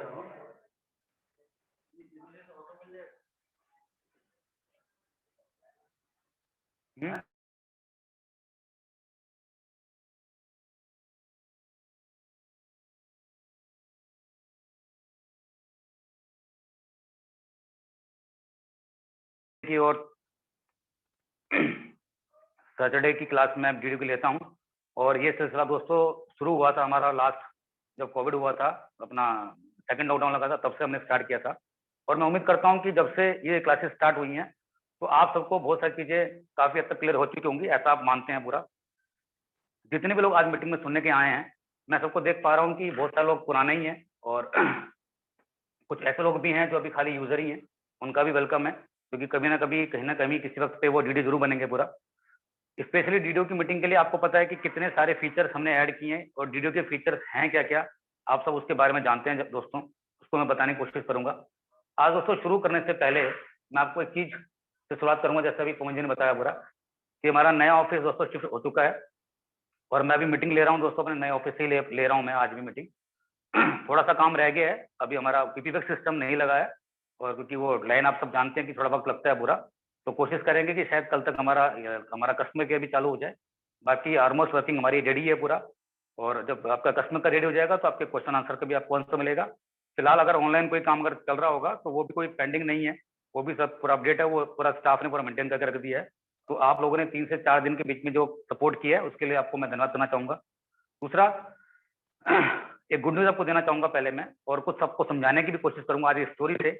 की और सैटरडे की क्लास में वीडियो की लेता हूं और ये सिलसिला दोस्तों शुरू हुआ था हमारा लास्ट जब कोविड हुआ था, अपना सेकंड लॉकडाउन लगा था, तब से हमने स्टार्ट किया था। और मैं उम्मीद करता हूं कि जब से ये क्लासेस स्टार्ट हुई हैं तो आप सबको बहुत सारी चीजें काफी हद तक क्लियर हो चुकी होंगी, ऐसा आप मानते हैं पूरा। जितने भी लोग आज मीटिंग में सुनने के आए हैं, मैं सबको देख पा रहा हूँ कि बहुत सारे लोग पुराने ही हैं और कुछ ऐसे लोग भी हैं जो अभी खाली यूजर ही हैं, उनका भी वेलकम है, क्योंकि कभी ना कहीं किसी वक्त पे वो डीडी जरूर बनेंगे पूरा। स्पेशली डीडीओ की मीटिंग के लिए आपको पता है कि कितने सारे फीचर्स हमने ऐड किए हैं और डीडीओ के फीचर्स हैं क्या क्या, आप सब उसके बारे में जानते हैं दोस्तों, उसको मैं बताने की कोशिश करूंगा। आज दोस्तों शुरू करने से पहले मैं आपको एक चीज से शुरुआत करूंगा, जैसा अभी पवन जी ने बताया पूरा कि हमारा नया ऑफिस दोस्तों शिफ्ट हो चुका है और मैं अभी मीटिंग ले रहा हूँ दोस्तों, अपने नए ऑफिस से ही ले रहा हूँ मैं आज भी मीटिंग। थोड़ा सा काम रह गया है, अभी हमारा पीपीपैक सिस्टम नहीं लगा है और क्योंकि वो लाइन आप सब जानते हैं कि थोड़ा वक्त लगता है पूरा, तो कोशिश करेंगे कि शायद कल तक हमारा कस्टमर केयर भी चालू हो जाए। बाकी ऑलमोस्ट वर्किंग हमारी रेडी है पूरा, और जब आपका कस्टमर का रेडी हो जाएगा तो आपके क्वेश्चन आंसर का भी आपको आंसर मिलेगा। फिलहाल अगर ऑनलाइन कोई काम अगर चल रहा होगा तो वो भी कोई पेंडिंग नहीं है, वो भी सब पूरा अपडेट है, वो पूरा स्टाफ ने पूरा मेंटेन करके रख दिया है। तो आप लोगों ने 3 से 4 दिन के बीच में जो सपोर्ट किया है उसके लिए आपको मैं धन्यवाद करना चाहूंगा। दूसरा, एक गुड न्यूज आपको देना चाहूंगा पहले मैं, और कुछ सबको समझाने की भी कोशिश करूंगा आज इस स्टोरी से।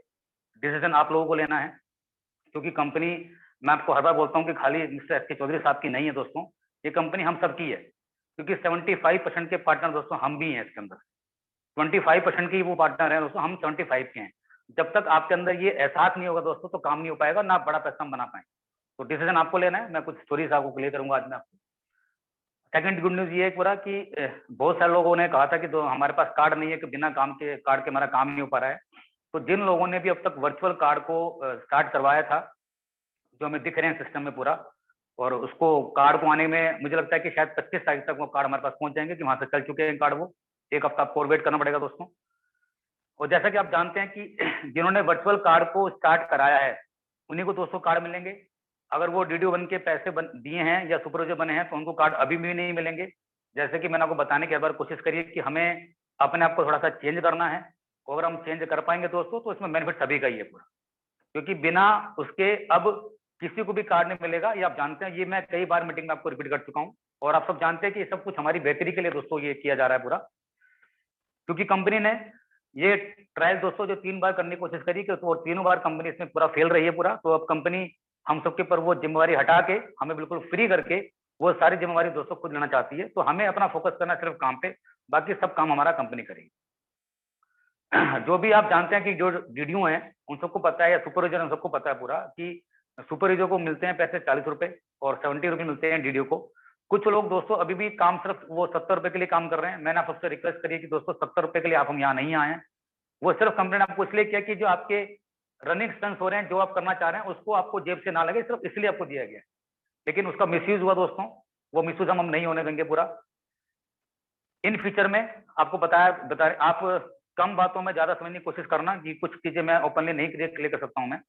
डिसीजन आप लोगों को लेना है, क्योंकि कंपनी, मैं आपको हर बार बोलता हूँ कि खाली मिस्टर एस के चौधरी साहब की नहीं है दोस्तों, ये कंपनी हम सबकी है, क्योंकि 75% के पार्टनर दोस्तों हम भी हैं इसके अंदर। 25% के वो पार्टनर हैं दोस्तों, हम 75 के हैं। जब तक आपके अंदर ये एहसास नहीं होगा दोस्तों तो काम नहीं हो पाएगा, ना बड़ा पैसा हम बना पाएंगे। तो डिसीजन आपको लेना है, मैं कुछ स्टोरीज आपको क्लियर करूंगा आज मैं आपको। सेकंड गुड न्यूज ये है पूरा कि बहुत सारे लोगों ने कहा था कि हमारे पास कार्ड नहीं है, कि बिना काम के कार्ड के हमारा काम नहीं हो पा रहा है। तो जिन लोगों ने भी अब तक वर्चुअल कार्ड को स्टार्ट करवाया था, जो हमें दिख रहे हैं सिस्टम में पूरा, और उसको कार्ड को आने में मुझे लगता है कि शायद 25 तारीख तक वो कार्ड हमारे पास पहुंच जाएंगे, कि वहां से चल चुके हैं कार्ड, वो एक हफ्ता आपको और वेट करना पड़ेगा दोस्तों। और जैसा कि आप जानते हैं कि जिन्होंने वर्चुअल कार्ड को स्टार्ट कराया है उन्हीं को दोस्तों कार्ड मिलेंगे। अगर वो डीडीओ बन के पैसे दिए हैं या सुपरवाइजर बने हैं तो उनको कार्ड अभी भी नहीं मिलेंगे। जैसे कि मैंने आपको बताने की बार कोशिश करी कि हमें अपने आप को थोड़ा सा चेंज करना है, और अगर हम चेंज कर पाएंगे दोस्तों तो इसमें बेनिफिट सभी का ही है पूरा, क्योंकि बिना उसके अब किसी को भी कार्ड नहीं मिलेगा। ये आप जानते हैं, ये मैं कई बार मीटिंग में आपको रिपीट कर चुका हूँ, और आप सब जानते हैं कि ये सब कुछ हमारी बेहतरी के लिए दोस्तों ये किया जा रहा है पूरा। क्योंकि कंपनी ने ये ट्रायल दोस्तों जो 3 बार करने की कोशिश करी, कि तो 3 बार कंपनी इसमें पूरा फेल रही है पूरा, तो अब कंपनी हम सबके ऊपर वो जिम्मेवारी हटा के हमें बिल्कुल फ्री करके वो सारी जिम्मेवारी दोस्तों खुद लेना चाहती है। तो हमें अपना फोकस करना सिर्फ काम पे, बाकी सब काम हमारा कंपनी करेगी। जो भी आप जानते हैं कि जो डीडीओ हैं उन सबको पता है, या सुपरवाइजर उन सबको पता है पूरा, कि सुपरवाइजर को मिलते हैं पैसे 40 रुपए और 70 रुपए मिलते हैं डीडीओ को। कुछ लोग दोस्तों अभी भी काम सिर्फ वो 70 रुपए के लिए काम कर रहे हैं। मैंने आप सबसे रिक्वेस्ट करी है कि दोस्तों 70 रुपए के लिए आप हम यहाँ नहीं आए हैं। वो सिर्फ कंपनी ने आपको इसलिए किया कि जो आपके रनिंग एक्सपेंस हो रहे हैं, जो आप करना चाह रहे हैं, उसको आपको जेब से ना लगे, सिर्फ इसलिए आपको दिया गया। लेकिन उसका मिसयूज हुआ दोस्तों, वो मिसयूज हम नहीं होने देंगे पूरा। इन फ्यूचर में आपको बता आप कम बातों में ज्यादा समझने की कोशिश करना, कि कुछ चीजें मैं ओपनली नहीं क्लियर कर सकता हूं मैं।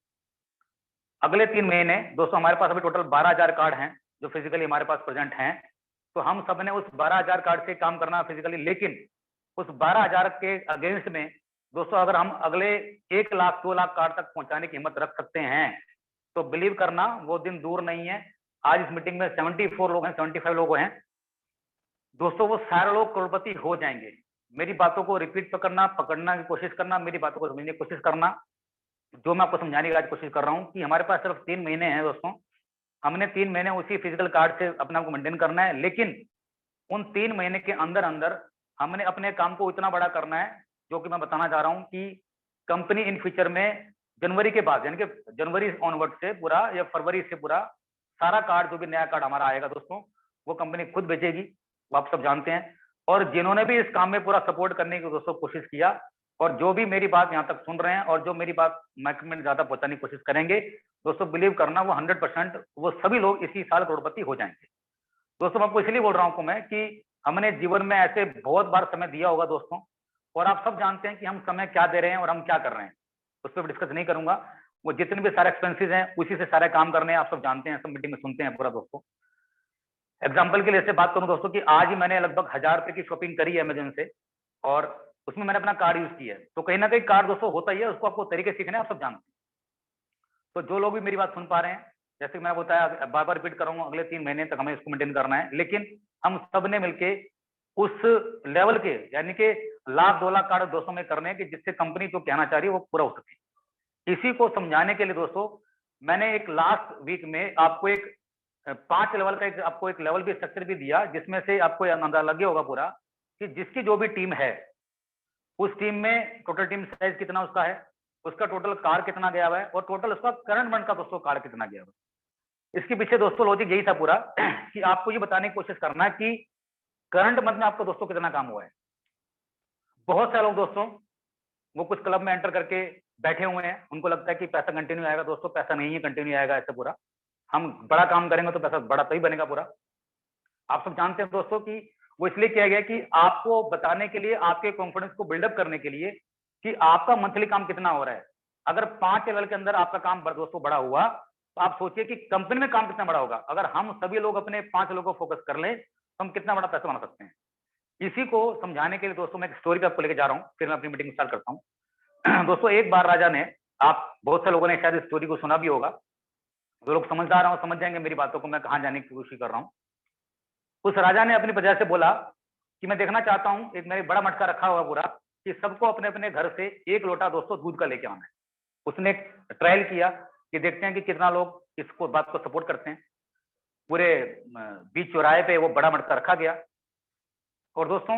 अगले 3 महीने दोस्तों हमारे पास अभी टोटल 12,000 कार्ड हैं जो फिजिकली हमारे पास प्रेजेंट हैं। तो हम सब ने उस 12,000 कार्ड से काम करना फिजिकली, लेकिन उस 12,000 के अगेंस्ट में दोस्तों अगर हम अगले 1 लाख 2 लाख कार्ड तक पहुंचाने की हिम्मत रख सकते हैं तो बिलीव करना वो दिन दूर नहीं है। आज इस मीटिंग में 74 लोग हैं, 75 लोग हैं दोस्तों, वो सारे लोग करोड़पति हो जाएंगे। मेरी बातों को रिपीट पकड़ना की कोशिश करना, मेरी बातों को समझने की कोशिश करना। जो मैं आपको समझाने की आज कोशिश कर रहा हूँ कि हमारे पास सिर्फ 3 महीने हैं दोस्तों, हमने 3 महीने उसी फिजिकल कार्ड से अपने आप को मेंटेन करना है। लेकिन उन 3 महीने के अंदर अंदर हमने अपने काम को इतना बड़ा करना है, जो कि मैं बताना चाह रहा हूँ कि कंपनी इन फ्यूचर में जनवरी के बाद, यानी कि जनवरी ऑनवर्ड से पूरा या फरवरी से पूरा सारा कार्ड, जो भी नया कार्ड हमारा आएगा दोस्तों, वो कंपनी खुद बेचेगी, वो आप सब जानते हैं। और जिन्होंने भी इस काम में पूरा सपोर्ट करने की दोस्तों कोशिश किया, और जो भी मेरी बात यहाँ तक सुन रहे हैं और जो मेरी बात माइक में ज्यादा पहुंचाने की कोशिश करेंगे दोस्तों, बिलीव करना वो 100% वो सभी लोग इसी साल करोड़पति हो जाएंगे। दोस्तों मैं आपको इसलिए बोल रहा हूँ मैं कि हमने जीवन में ऐसे बहुत बार समय दिया होगा दोस्तों, और आप सब जानते हैं कि हम समय क्या दे रहे हैं और हम क्या कर रहे हैं, उस पर डिस्कस नहीं करूंगा। वो जितने भी सारे एक्सपेंसेस हैं उसी से सारे काम करने हैं, आप सब जानते हैं, सब मीटिंग में सुनते हैं पूरा। दोस्तों एग्जाम्पल के लिए से बात करूं दोस्तों कि आज ही मैंने लगभग 1000 रुपए की शॉपिंग करी है अमेजन से, और उसमें मैंने अपना कार्ड यूज किया है। तो कहीं ना कहीं कार्ड दोस्तों होता ही है, उसको आपको तरीके सीखने आप सब जानते हैं। तो जो लोग भी मेरी बात सुन पा रहे हैं, जैसे कि मैंने बताया, बार बार रिपीट करूंगा, अगले 3 महीने तक हमें इसको मेंटेन करना है, लेकिन हम सब ने मिलके उस लेवल के यानी कि 1,00,000 2,00,000 कार्ड दोस्तों में करने हैं कि जिससे कंपनी जो कहना चाह रही है वो पूरा हो सके। इसी को समझाने के लिए दोस्तों मैंने एक लास्ट वीक में आपको एक 5 लेवल का आपको एक लेवल भी स्ट्रक्चर भी दिया, जिसमें से आपको अंदाजा लगे होगा पूरा कि जिसकी जो भी टीम है उस टीम में टोटल टीम साइज कितना उसका है, उसका टोटल कार कितना गया हुआ है, और टोटल उसका करंट मंथ का दोस्तों कार कितना गया हुआ है। इसके पीछे दोस्तों लॉजिक यही था पूरा कि आपको ये बताने की कोशिश करना है कि करंट मंथ में आपको दोस्तों कितना काम हुआ है। बहुत सारे लोग दोस्तों वो कुछ क्लब में एंटर करके बैठे हुए हैं, उनको लगता है कि पैसा कंटिन्यू आएगा। दोस्तों पैसा नहीं है कंटिन्यू आएगा ऐसे पूरा, हम बड़ा काम करेंगे तो पैसा बड़ा तभी बनेगा पूरा। आप सब जानते हैं दोस्तों कि वो इसलिए किया गया कि आपको बताने के लिए, आपके कॉन्फिडेंस को बिल्डअप करने के लिए कि आपका मंथली काम कितना हो रहा है। अगर 5 लेवल के अंदर आपका काम दोस्तों बड़ा हुआ, तो आप सोचिए कि कंपनी में काम कितना बड़ा होगा। अगर हम सभी लोग अपने 5 लोगों को फोकस कर लें तो हम कितना बड़ा पैसा बना सकते हैं। इसी को समझाने के लिए दोस्तों मैं एक स्टोरी पे आपको लेके जा रहा हूँ, फिर मैं अपनी मीटिंग स्टार्ट करता हूँ। दोस्तों एक बार राजा ने, आप बहुत से लोगों ने शायद इस स्टोरी को सुना भी होगा, जो लोग समझदार हैं समझ जाएंगे मेरी बातों को, मैं कहाँ जाने की कोशिश कर रहा हूँ। उस राजा ने अपनी प्रजा से बोला कि मैं देखना चाहता हूँ, एक मेरे बड़ा मटका रखा हुआ पूरा, कि सबको अपने अपने घर से 1 लोटा दोस्तों दूध का लेके आना है। उसने ट्रायल किया कि देखते हैं कि कितना लोग इसको बात को सपोर्ट करते हैं। पूरे बीच चौराहे पे वो बड़ा मटका रखा गया, और दोस्तों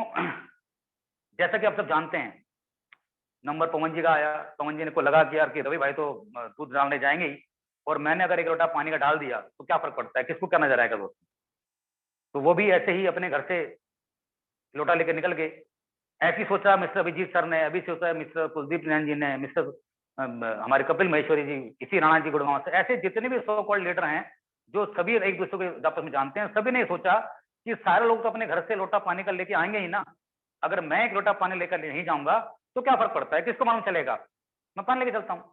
जैसा कि आप सब जानते हैं नंबर पवन जी का आया। पवन जी ने को लगा कि यार कि रवि भाई तो दूध डालने जाएंगे ही, और मैंने अगर 1 लोटा पानी का डाल दिया तो क्या फर्क पड़ता है, किसको क्या नजर आएगा दोस्तों। तो वो भी ऐसे ही अपने घर से लोटा लेकर निकल गए। ऐसी सोचा मिस्टर अभिजीत सर ने, अभी सोचा मिस्टर कुलदीप नैन जी ने, मिस्टर हमारे कपिल महेश्वरी जी, इसी राणा जी गुड़गांव से, ऐसे जितने भी सो कॉल्ड लीडर हैं जो सभी एक दूसरे को आपस में जानते हैं, सभी ने सोचा कि सारे लोग तो अपने घर से लोटा पानी का लेके आएंगे ही ना, अगर मैं 1 लोटा पानी लेकर नहीं जाऊंगा तो क्या फर्क पड़ता है, किसको मालूम चलेगा, मैं पानी लेके चलता हूँ।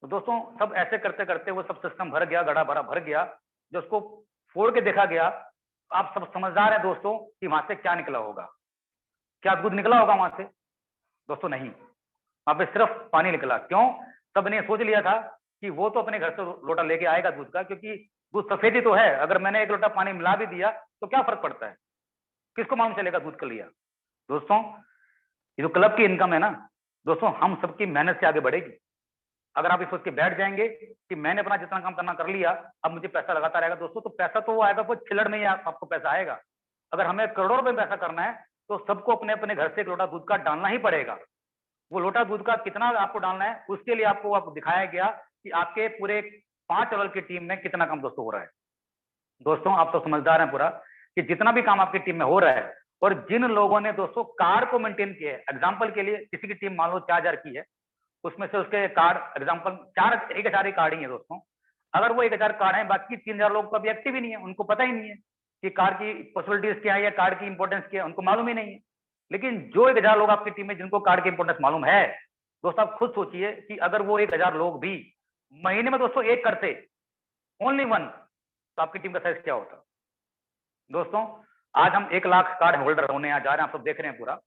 तो दोस्तों सब ऐसे करते करते वो सब सिस्टम भर गया, गड़ा भरा भर गया। जो उसको फोड़ के देखा गया, आप सब समझदार हैं दोस्तों कि वहां से क्या निकला होगा, क्या दूध निकला होगा वहां से? दोस्तों नहीं, वहां पे सिर्फ पानी निकला। क्यों? सबने सोच लिया था कि वो तो अपने घर से लोटा लेके आएगा दूध का, क्योंकि दूध सफेद ही तो है, अगर मैंने 1 लोटा पानी मिला भी दिया तो क्या फर्क पड़ता है, किसको मालूम चलेगा दूध का लिया। दोस्तों ये जो क्लब की इनकम है ना दोस्तों, हम सबकी मेहनत से आगे बढ़ेगी। अगर आप ये सोच के बैठ जाएंगे कि मैंने अपना जितना काम करना कर लिया, अब मुझे पैसा लगाता रहेगा दोस्तों, तो पैसा तो वो आएगा, वो छिलड़ में ही आपको पैसा आएगा। अगर हमें करोड़ों रुपए पैसा करना है तो सबको अपने अपने घर से 1 लोटा दूध का डालना ही पड़ेगा। वो लोटा दूध का कितना आपको डालना है, उसके लिए आपको दिखाया गया कि आपके पूरे 5 लेवल की टीम में कितना काम दोस्तों हो रहा है। दोस्तों आप तो समझदार हैं पूरा कि जितना भी काम आपकी टीम में हो रहा है, और जिन लोगों ने दोस्तों कार को मेंटेन किया है, एग्जाम्पल के लिए किसी की टीम मान लो 4000 की है, उसमें से उसके कार्ड एग्जाम्पल 1,000 ही कार्ड ही है दोस्तों। अगर वो 1,000 कार्ड है, बाकी 3,000 लोग तो अभी एक्टिव ही नहीं है, उनको पता ही नहीं है कि कार्ड की पॉसिबिलिटीज क्या है या कार्ड की इंपॉर्टेंस क्या है, उनको मालूम ही नहीं है। लेकिन जो 1,000 लोग आपकी टीम में जिनको कार्ड की इंपॉर्टेंस मालूम है, दोस्तों आप खुद सोचिए कि अगर वो 1,000 लोग भी महीने में दोस्तों एक करते, ओनली 1, तो आपकी टीम का साइज क्या होता। दोस्तों आज हम 1 लाख कार्ड होल्डर होने जा रहे हैं, आप सब देख रहे हैं पूरा,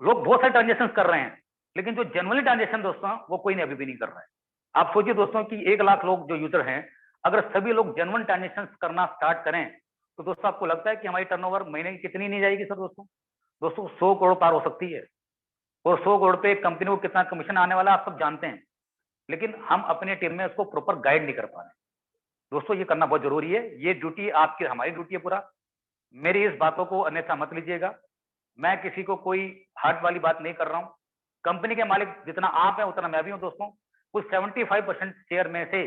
लोग बहुत सारे ट्रांजेक्शन कर रहे हैं, लेकिन जो जेन्युइनली ट्रांजेक्शन दोस्तों वो कोई नहीं अभी भी नहीं कर रहा है। आप सोचिए दोस्तों कि 1 लाख लोग जो यूजर हैं, अगर सभी लोग जेन्युइन ट्रांजेक्शन करना स्टार्ट करें, तो दोस्तों आपको लगता है कि हमारी टर्नओवर महीने की कितनी नहीं जाएगी सर? दोस्तों 100 करोड़ पार हो सकती है, और 100 करोड़ पे कंपनी को कितना कमीशन आने वाला आप सब जानते हैं, लेकिन हम अपने टीम में उसको प्रॉपर गाइड नहीं कर पा रहे। दोस्तों ये करना बहुत जरूरी है, ये ड्यूटी आपकी हमारी ड्यूटी है पूरा। मेरी इस बातों को अन्यथा मत लीजिएगा, मैं किसी को कोई हार्ट वाली बात नहीं कर रहा हूं। कंपनी के मालिक जितना आप हैं उतना मैं भी हूं दोस्तों। उस 75% शेयर में से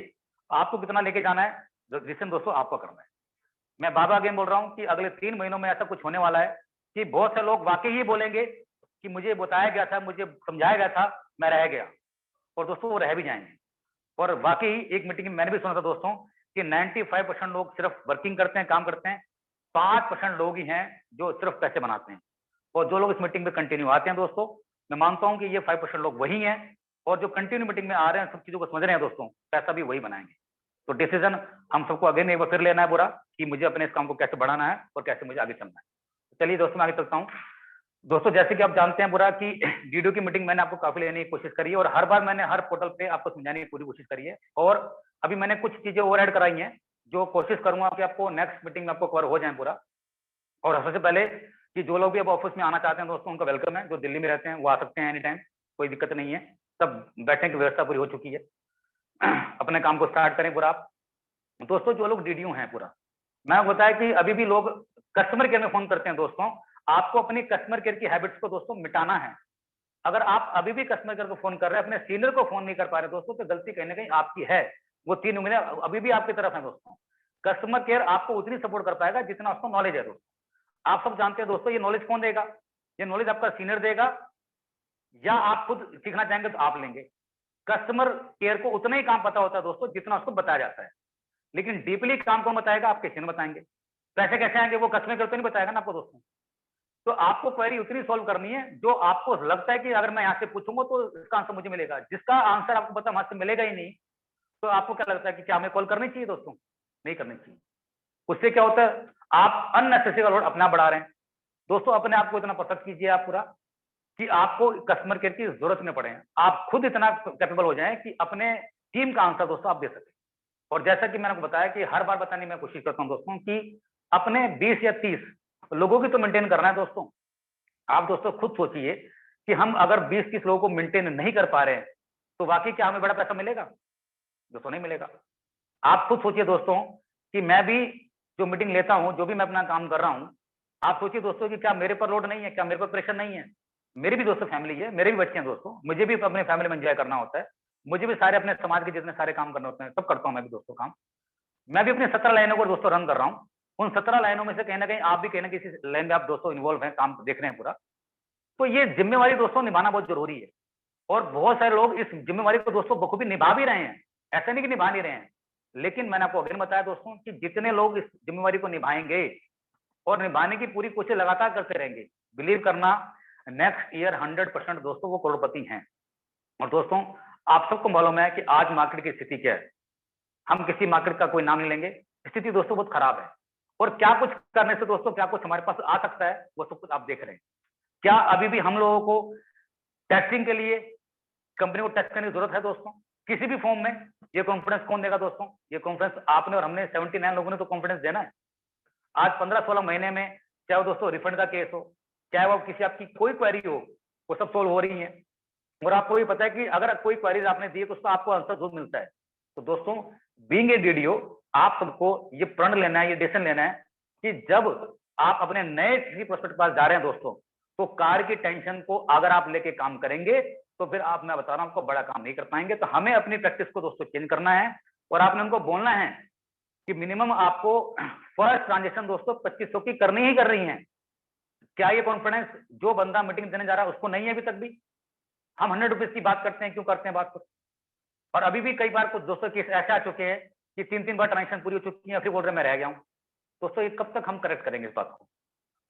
आपको कितना लेके जाना है, डिसीजन दोस्तों आपको करना है। मैं बाबा गेम बोल रहा हूं कि अगले 3 महीनों में ऐसा कुछ होने वाला है कि बहुत से लोग वाकई ही बोलेंगे कि मुझे बताया गया था, मुझे समझाया गया था, मैं रह गया, और दोस्तों वो रह भी जाएंगे। और वाकई एक मीटिंग में मैंने भी सुना था दोस्तों कि 95% लोग सिर्फ वर्किंग करते हैं, काम करते हैं, 5% लोग ही हैं जो सिर्फ पैसे बनाते हैं। और जो लोग इस मीटिंग में कंटिन्यू आते हैं दोस्तों, मैं मानता हूं कि ये 5% लोग वही हैं, और जो कंटिन्यू मीटिंग में आ रहे हैं, सब चीजों को समझ रहे हैं दोस्तों, पैसा भी वही बनाएंगे। तो डिसीजन हम सबको अगेन एक बार फिर लेना है पूरा, कि मुझे अपने इस काम को कैसे बढ़ाना है और कैसे मुझे आगे चलना है। चलिए दोस्तों मैं आगे चलता हूँ। दोस्तों जैसे कि आप जानते हैं पूरा कि वीडियो की मीटिंग मैंने आपको काफी लेने की कोशिश करी है, और हर बार मैंने हर पोर्टल पे आपको समझाने की पूरी कोशिश करी है, और अभी मैंने कुछ चीजें और ऐड कराई हैं जो कोशिश करूंगा कि आपको नेक्स्ट मीटिंग में आपको कवर हो जाए पूरा। और सबसे पहले कि जो लोग भी अब ऑफिस में आना चाहते हैं दोस्तों, उनका वेलकम है। जो दिल्ली में रहते हैं वो आ सकते हैं एनी टाइम, कोई दिक्कत नहीं है, सब बैठने की व्यवस्था पूरी हो चुकी है। अपने काम को स्टार्ट करें पूरा आप। दोस्तों जो लोग डीडीयू हैं पूरा, मैं बताया कि अभी भी लोग कस्टमर केयर में फोन करते हैं दोस्तों, आपको अपनी कस्टमर केयर की हैबिट्स को दोस्तों मिटाना है। अगर आप अभी भी कस्टमर केयर को फोन कर रहे हैं, अपने सीनियर को फोन नहीं कर पा रहे दोस्तों, तो गलती कहीं ना कहीं आपकी है। वो 3 उंगलियां अभी भी आपकी तरफ है दोस्तों। कस्टमर केयर आपको उतनी सपोर्ट कर पाएगा जितना उसको नॉलेज है दोस्तों। आप सब जानते हैं दोस्तों, ये नॉलेज कौन देगा? ये नॉलेज आपका सीनियर देगा, या आप खुद सीखना चाहेंगे तो आप लेंगे। कस्टमर केयर को उतना ही काम पता होता है दोस्तों जितना उसको बताया जाता है, लेकिन डीपली काम कौन बताएगा? आपके सीनियर बताएंगे। पैसे कैसे आएंगे? वो कस्टमर केयर तो नहीं बताएगा ना आपको दोस्तों। तो आपको क्वेरी उतनी सॉल्व करनी है जो आपको लगता है कि अगर मैं यहाँ से पूछूंगा तो इसका आंसर मुझे मिलेगा। जिसका आंसर आपको पता वहां से मिलेगा ही नहीं, तो आपको क्या लगता है कि क्या हमें कॉल करनी चाहिए दोस्तों? नहीं करनी चाहिए। उससे क्या होता है? आप अननेसेसरी लोड अपना बढ़ा रहे हैं दोस्तों। अपने आप को इतना परफेक्ट कीजिए आप पूरा, कि आपको कस्टमर केयर की जरूरत नहीं पड़े। आप खुद इतना कैपेबल हो जाएं कि अपने टीम का आंसर दोस्तों आप दे सकें। और जैसा कि मैंने आपको बताया कि हर बार बताने की मैं कोशिश करता हूं दोस्तों, कि अपने 20 या 30 लोगों की तो मेंटेन करना है दोस्तों। आप दोस्तों खुद सोचिए कि हम अगर 20-30 लोगों को मेंटेन नहीं कर पा रहे हैं, तो वाकई क्या हमें बड़ा पैसा मिलेगा? दोस्तों नहीं मिलेगा। आप खुद सोचिए दोस्तों कि मैं भी जो मीटिंग लेता हूं, जो भी मैं अपना काम कर रहा हूं, आप सोचिए दोस्तों कि क्या मेरे पर लोड नहीं है? क्या मेरे पर प्रेशर नहीं है? मेरी भी दोस्तों फैमिली है, मेरे भी बच्चे हैं दोस्तों, मुझे भी अपने फैमिली में एंजॉय करना होता है। मुझे भी सारे अपने समाज के जितने सारे काम करने होते हैं सब करता हूं मैं भी दोस्तों काम। मैं भी अपने 17 लाइनों को दोस्तों रन कर रहा हूँ। उन 17 लाइनों में से कहीं ना कहीं आप भी कहीं ना किसी लाइन में आप दोस्तों इन्वॉल्व हैं, काम देख रहे हैं पूरा। तो ये जिम्मेवारी दोस्तों निभाना बहुत जरूरी है, और बहुत सारे लोग इस जिम्मेवारी को दोस्तों बखूबी निभा भी रहे हैं। ऐसा नहीं कि निभा नहीं रहे हैं, लेकिन मैंने आपको अगेन बताया दोस्तों कि जितने लोग इस जिम्मेवारी को निभाएंगे और निभाने की पूरी कोशिश लगातार करते रहेंगे, बिलीव करना नेक्स्ट ईयर 100% दोस्तों वो करोड़पति हैं। और दोस्तों आप सबको मालूम है कि आज मार्केट की स्थिति क्या है। हम किसी मार्केट का कोई नाम नहीं लेंगे, स्थिति दोस्तों बहुत खराब है। और क्या कुछ करने से दोस्तों क्या कुछ हमारे पास आ सकता है, वो सब कुछ आप देख रहे हैं। क्या अभी भी हम लोगों को टेस्टिंग के लिए कंपनी को टेस्ट करने की जरूरत है दोस्तों? किसी भी फॉर्म में ये कॉन्फिडेंस कौन देगा दोस्तों? ये कॉन्फिडेंस आपने और हमने 79 लोगों ने तो कॉन्फिडेंस देना है। आज 15-16 महीने में, चाहे वो दोस्तों रिफंड का केस हो, चाहे वो किसी आपकी कोई क्वेरी हो, वो सब सोल्व हो रही है। और आपको भी पता है कि अगर कोई क्वेरीज आपने दी तो उसका आपको आंसर जरूर मिलता है। तो दोस्तों बीइंग ए डीडीओ, आप सबको ये प्रण लेना है, ये डिसीजन लेना है कि जब आप अपने नए किसी प्रोस्पेक्ट के पास जा रहे हैं दोस्तों, तो कार की टेंशन को अगर आप लेके काम करेंगे तो फिर आप, मैं बता रहा हूं, आपको बड़ा काम नहीं कर पाएंगे। तो हमें अपनी प्रैक्टिस को दोस्तों चेंज करना है, और आपने उनको बोलना है कि मिनिमम आपको फर्स्ट ट्रांजेक्शन दोस्तों 2500 की करनी ही कर रही है। क्या ये कॉन्फिडेंस जो बंदा मीटिंग देने जा रहा है उसको नहीं है अभी तक भी? हम 100 रुपीज की बात करते हैं, क्यों करते हैं बात को? और अभी भी कई बार कुछ दोस्तों केस ऐसे आ चुके हैं कि 3-3 बार ट्रांजेक्शन पूरी हो चुकी है, फिर बोल रहे मैं रह गया हूं। दोस्तों ये कब तक हम करेक्ट करेंगे इस बात को?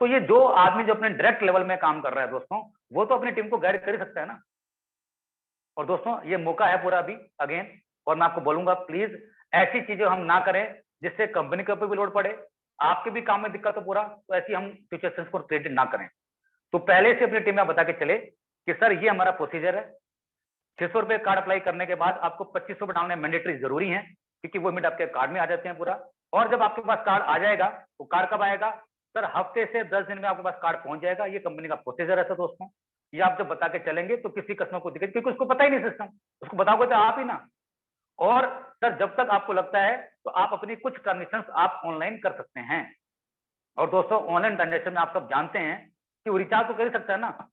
तो ये जो आदमी जो अपने डायरेक्ट लेवल में काम कर रहा है दोस्तों, वो तो अपनी टीम को गाइड कर ही सकता है ना। और दोस्तों ये मौका है पूरा अभी अगेन, और मैं आपको बोलूंगा प्लीज ऐसी चीजें हम ना करें जिससे कंपनी के ऊपर भी लोड पड़े, आपके भी काम में दिक्कत हो पूरा। तो ऐसी हम सिचुएशंस को क्रिएट ना करें। तो पहले से अपनी टीम में बता के चले कि सर ये हमारा प्रोसीजर है। 600 रुपए कार्ड अप्लाई करने के बाद आपको 2500 रुपए डालने मैंडेटरी जरूरी है, क्योंकि वो मिनट आपके कार्ड में आ जाते हैं पूरा। और जब आपके पास कार्ड आ जाएगा, वो कार्ड कब आएगा? सर हफ्ते से 10 दिन में आपके पास कार्ड पहुंच जाएगा। ये कंपनी का प्रोसीजर है सर दोस्तों। ये आप जब बता के चलेंगे तो किसी कस्टमर को दिक्कत, क्योंकि उसको पता ही नहीं सिस्टम, उसको बताओगे तो आप ही ना। और सर जब तक आपको लगता है तो आप अपनी कुछ ट्रांजेक्शन आप ऑनलाइन कर सकते हैं। और दोस्तों ऑनलाइन ट्रांजेक्शन में आप सब जानते हैं कि वो रिचार्ज तो कर ही सकता है ना।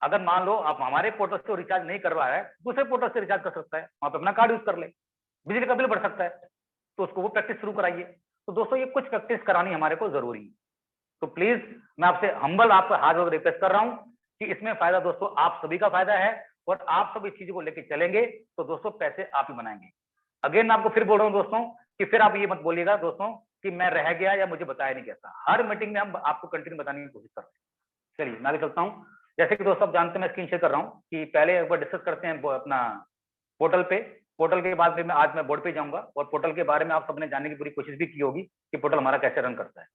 अगर मान लो आप हमारे पोर्टल से रिचार्ज नहीं करवा रहा है, दूसरे पोर्टल से रिचार्ज कर सकता है, वहां पे अपना कार्ड यूज कर ले, बिजली का बिल बढ़ सकता है, तो उसको वो प्रैक्टिस शुरू कराइए। तो दोस्तों ये कुछ प्रैक्टिस करानी हमारे को जरूरी है। तो प्लीज मैं आपसे हम्बल आपको हाथ जोड़ रिक्वेस्ट कर रहा हूं कि इसमें फायदा दोस्तों आप सभी का फायदा है, और आप सब इस चीज को लेकर चलेंगे तो दोस्तों पैसे आप ही बनाएंगे। अगेन मैं आपको फिर बोल रहा हूँ दोस्तों कि फिर आप ये मत बोलिएगा दोस्तों कि मैं रह गया या मुझे बताया नहीं कैसा। हर मीटिंग में हम आपको कंटिन्यू बताने की कोशिश करते हैं चलिए मैं आगे चलता हूँ। जैसे कि दोस्तों आप जानते हैं, मैं स्क्रीन शेयर कर रहा हूँ कि पहले एक बार डिस्कस करते हैं अपना पोर्टल पे। पोर्टल के बाद में आज मैं बोर्ड पे जाऊंगा और पोर्टल के बारे में आप सबने जानने की पूरी कोशिश भी की होगी कि पोर्टल हमारा कैसे रन करता है।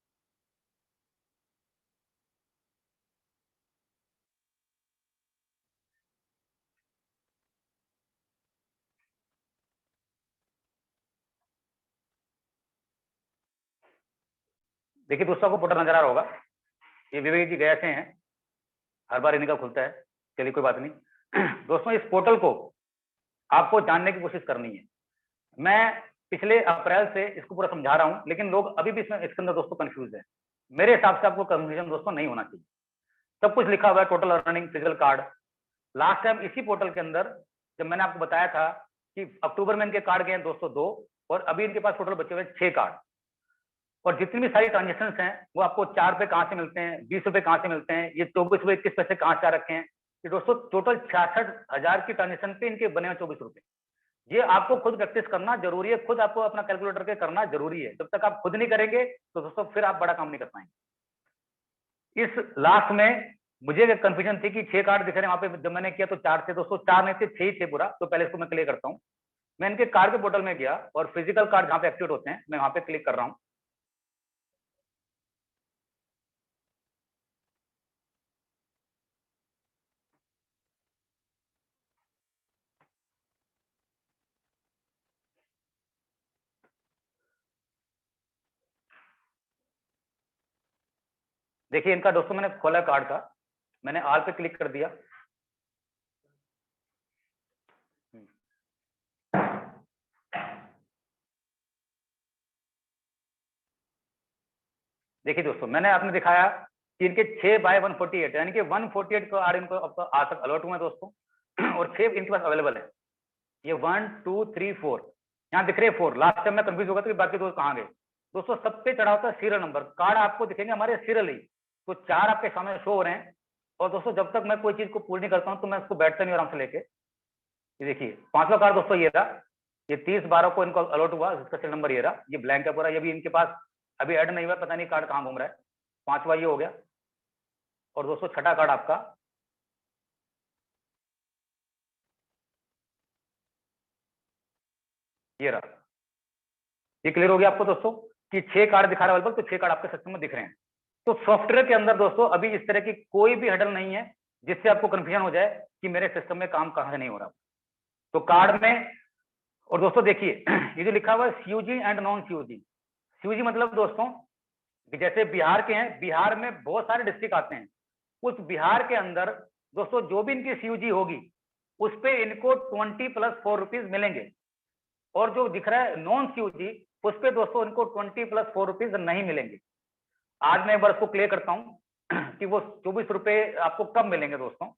देखिए दोस्तों, आपको पोर्टल नजर आ रहा होगा, ये विवेक जी गए से हैं, हर बार इन्हीं का खुलता है। चलिए कोई बात नहीं। दोस्तों इस पोर्टल को आपको जानने की कोशिश करनी है। मैं पिछले अप्रैल से इसको पूरा समझा रहा हूं, लेकिन लोग अभी भी इसके अंदर दोस्तों कंफ्यूज है। मेरे हिसाब से आपको कंफ्यूजन दोस्तों नहीं होना चाहिए। सब कुछ लिखा हुआ है, total earning, physical card. Last time इसी पोर्टल के अंदर जब मैंने आपको बताया था कि अक्टूबर में इनके कार्ड गए हैं दोस्तों 2, और अभी इनके पास टोटल बचे हुए 6 कार्ड। और जितनी भी सारी ट्रांजेक्शन हैं वो आपको 4 रुपए कहाँ से मिलते हैं, 20 रुपए कहाँ से मिलते हैं, ये 24 रुपए 21 पैसे कहाँ से आ रखे हैं, ये दोस्तों टोटल 66,000 की ट्रांजेक्शन पे इनके बने हुए 24 रुपए। ये आपको खुद प्रैक्टिस करना जरूरी है, खुद आपको अपना कैलकुलेटर के करना जरूरी है। जब तक आप खुद नहीं करेंगे तो दोस्तों फिर आप बड़ा काम नहीं कर पाएंगे। इस लास्ट में मुझे कंफ्यूजन थी कि 6 कार्ड दिख रहे हैं वहां पे, जब मैंने किया तो 4 थे दोस्तों, 4 नहीं थे, 6 ही थे पूरा। तो पहले इसको मैं क्लियर करता हूँ। मैं इनके कार्ड के पोर्टल में गया और फिजिकल कार्ड जहाँ पे एक्टिवेट होते हैं मैं वहां पे क्लिक कर रहा हूँ। देखिए इनका दोस्तों मैंने खोला कार्ड का, मैंने आल पे क्लिक कर दिया। देखिए दोस्तों मैंने आपने दिखाया कि इनके 6/148 यानी कि 148 को आर इनको आज तक अलर्ट हुए हैं दोस्तों, और 6 इनके पास अवेलेबल है। ये 1 2 3 4 यहाँ दिख रहे हैं 4। लास्ट टाइम मैं कंफ्यूज हो गया था कि बाकी दो कहाँ गए। दोस्तों सब पे चढ़ा होता है सीरियल नंबर, कार्ड आपको दिखेंगे हमारे सीरियल ही। तो 4 आपके सामने शो हो रहे हैं। और दोस्तों जब तक मैं कोई चीज को पूरी नहीं करता हूँ तो मैं उसको बैठता नहीं आराम से लेके। ये देखिए 5वां कार्ड दोस्तों ये रहा, ये 30/12 को इनको अलर्ट हुआ, इसका सीरियल नंबर ये रहा, ये ब्लैंक है पूरा, ये भी इनके पास अभी ऐड नहीं हुआ, पता नहीं कार्ड कहाँ घूम रहा है। 5वां ये हो गया। और दोस्तों 6ठा कार्ड आपका ये रहा। ये क्लियर हो गया आपको दोस्तों कि 6 कार्ड दिखा रहा है अवेलेबल, तो 6 कार्ड आपके सिस्टम में दिख रहे हैं। तो सॉफ्टवेयर के अंदर दोस्तों अभी इस तरह की कोई भी हडल नहीं है जिससे आपको कंफ्यूजन हो जाए कि मेरे सिस्टम में काम कहाँ से नहीं हो रहा। तो कार्ड में, और दोस्तों देखिए ये जो लिखा हुआ है CUG and non CUG. CUG मतलब दोस्तों जैसे बिहार के हैं, बिहार में बहुत सारे डिस्ट्रिक्ट आते हैं, उस बिहार के अंदर दोस्तों जो भी इनकी सीयूजी होगी उस पे इनको 20+4 रुपीज मिलेंगे। और जो दिख रहा है नॉन सीयूजी उस पे दोस्तों इनको 20+4 रुपीज नहीं मिलेंगे। आज मैं एक बार उसको क्लियर करता हूं कि वो 24 रुपए आपको कब मिलेंगे दोस्तों।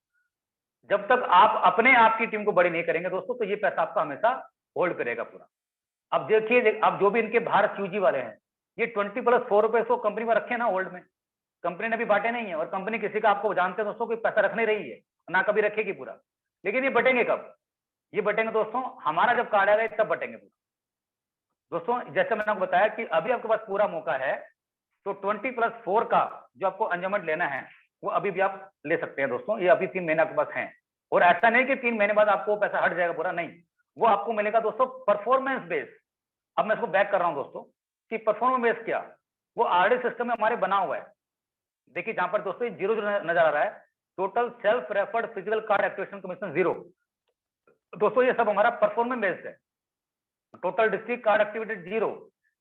जब तक आप अपने आप की टीम को बड़ी नहीं करेंगे दोस्तों तो ये पैसा आपका हमेशा होल्ड पे रहेगा पूरा। अब देखिए, अब जो भी इनके बाहर सीयूजी वाले हैं ये 20+4 रुपए को कंपनी में रखे ना होल्ड में, कंपनी ने भी बांटे नहीं है। और कंपनी किसी का आपको जानते हैं दोस्तों कोई पैसा रख नहीं रही है, ना कभी रखेगी पूरा। लेकिन ये बटेंगे कब? ये बटेंगे दोस्तों हमारा जब कार्ड आएगा तब बटेंगे पूरा। दोस्तों जैसे मैंने आपको बताया कि अभी आपके पास पूरा मौका है, तो 20+4 का जो आपको अंजमेंट लेना है वो अभी भी आप ले सकते हैं दोस्तों। ये अभी 3 महीने आपके पास हैं, और ऐसा नहीं कि 3 महीने बाद आपको पैसा हट जाएगा पूरा, नहीं। वो आपको मिलेगा दोस्तों परफॉर्मेंस बेस। अब मैं इसको बैक कर रहा हूं दोस्तों कि परफॉर्मेंस बेस क्या, वो आरडी सिस्टम में हमारे बना हुआ है। देखिए जहां पर दोस्तों 0 जो नजर आ रहा है, total self referred physical card activation commission 0। दोस्तों ये सब हमारा परफॉर्मेंस बेस्ड है। टोटल डिस्ट्रिक्ट कार्ड एक्टिवेटेड 0,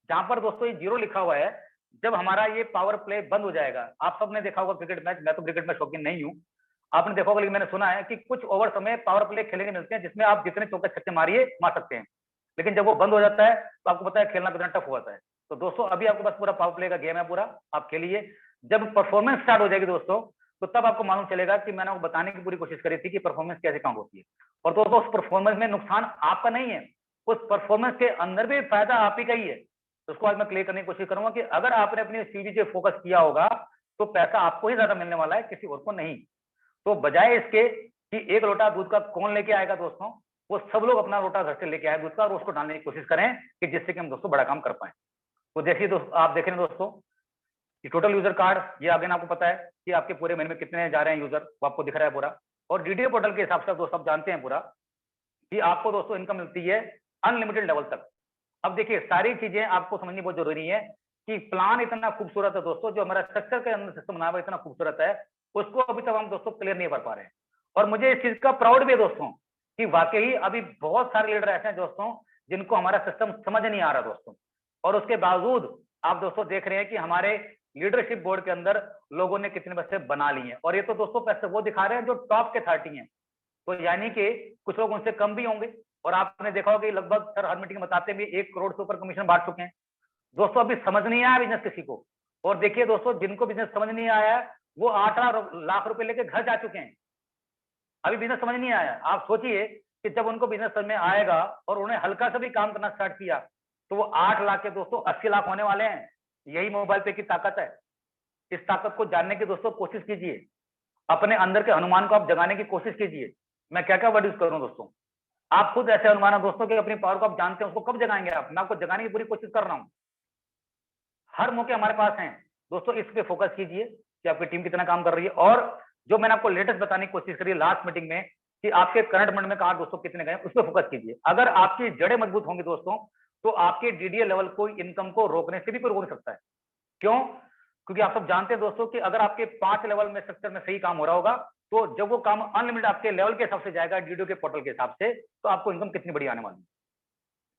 जहां पर दोस्तों ये 0 लिखा हुआ है, जब हमारा ये पावर प्ले बंद हो जाएगा। आप सबने देखा होगा क्रिकेट मैच, मैं तो क्रिकेट में शौकीन नहीं हूं, आपने देखा होगा, लेकिन मैंने सुना है कि कुछ ओवर समय पावर प्ले खेलने के मिलते हैं जिसमें आप जितने चौके छक्के मारिए मार सकते हैं। लेकिन जब वो बंद हो जाता है तो आपको पता है खेलना कितना टफ हो जाता है। तो दोस्तों अभी आपके पास पूरा पावर प्ले का गेम है पूरा, आप खेलिए। जब परफॉर्मेंस स्टार्ट हो जाएगी दोस्तों तो तब आपको मालूम चलेगा कि मैंने आपको बताने की पूरी कोशिश करी थी कि परफॉर्मेंस कैसे काम होती है। और दोस्तों उस परफॉर्मेंस में नुकसान आपका नहीं है, उस परफॉर्मेंस के अंदर भी फायदा आप ही का ही है। तो उसको आज मैं क्लियर करने की कोशिश करूंगा कि अगर आपने अपनी सीवी पे फोकस किया होगा तो पैसा आपको ही ज्यादा मिलने वाला है, किसी और को नहीं। तो बजाय इसके कि एक लोटा दूध का कौन लेके आएगा दोस्तों, वो सब लोग अपना लोटा घर से लेके आए दूध का और उसको डालने की कोशिश करें कि जिससे कि हम दोस्तों बड़ा काम कर पाए। तो देखिए दोस्तों, आप देख रहे हैं दोस्तों कि टोटल यूजर कार्ड, ये अगेन आपको पता है कि आपके पूरे महीने में कितने जा रहे हैं यूजर, वो आपको दिख रहा है पूरा। और डीडीए पोर्टल के हिसाब से दोस्तों आप जानते हैं पूरा कि आपको दोस्तों इनकम मिलती है अनलिमिटेड लेवल तक। अब देखिए सारी चीजें आपको समझनी बहुत जरूरी है कि प्लान इतना खूबसूरत है दोस्तों, जो हमारा स्ट्रक्चर के अंदर सिस्टम बना हुआ इतना खूबसूरत है, उसको अभी तक हम दोस्तों क्लियर नहीं कर पा रहे हैं। और मुझे इस चीज का प्राउड भी है दोस्तों कि वाकई अभी बहुत सारे लीडर ऐसे हैं दोस्तों जिनको हमारा सिस्टम समझ नहीं आ रहा दोस्तों, और उसके बावजूद आप दोस्तों देख रहे हैं कि हमारे लीडरशिप बोर्ड के अंदर लोगों ने कितने पैसे बना लिए हैं। और ये तो दोस्तों पैसे वो दिखा रहे हैं जो टॉप के 30 हैं, तो यानी कि कुछ लोग उनसे कम भी होंगे। और आपने देखा होगा कि लगभग सर हर मीटिंग में बताते हैं 1 करोड़ से ऊपर कमीशन बांट चुके हैं दोस्तों। अभी समझ नहीं आया बिजनेस किसी को। और देखिए दोस्तों जिनको बिजनेस समझ नहीं आया वो 8 लाख रुपए लेके घर जा चुके हैं, अभी बिजनेस समझ नहीं आया। आप सोचिए कि जब उनको बिजनेस समझ में आएगा और उन्हें हल्का सा भी काम करना स्टार्ट किया तो वो 8 लाख के दोस्तों 80 लाख होने वाले हैं। यही मोबाइल पे की ताकत है। इस ताकत को जानने की दोस्तों कोशिश कीजिए, अपने अंदर के हनुमान को आप जगाने की कोशिश कीजिए। मैं क्या क्या वर्ड यूज करूं दोस्तों, आप खुद ऐसे हनुमान है दोस्तों कि अपनी पावर को आप जानते हैं, उसको कब जगाएंगे आप? मैं आपको जगाने की पूरी कोशिश कर रहा हूं। हर मौके हमारे पास हैं दोस्तों, इस पे फोकस कीजिए कि आपकी टीम कितना काम कर रही है। और जो मैंने आपको लेटेस्ट बताने की कोशिश करी लास्ट मीटिंग में कि आपके करंट मंड में कहा दोस्तों कितने गए, उस पर फोकस कीजिए। अगर आपकी जड़ें मजबूत होंगी दोस्तों तो आपके डीडीए लेवल को इनकम को रोकने से भी कोई रोक नहीं सकता है। क्यों? क्योंकि आप सब जानते हैं दोस्तों कि अगर आपके 5 लेवल में स्ट्रक्चर में सही काम हो रहा होगा तो जब वो काम अनलिमिटेड आपके लेवल के हिसाब से जाएगा डीडीओ के पोर्टल के हिसाब से, तो आपको इनकम कितनी बड़ी आने वाली है।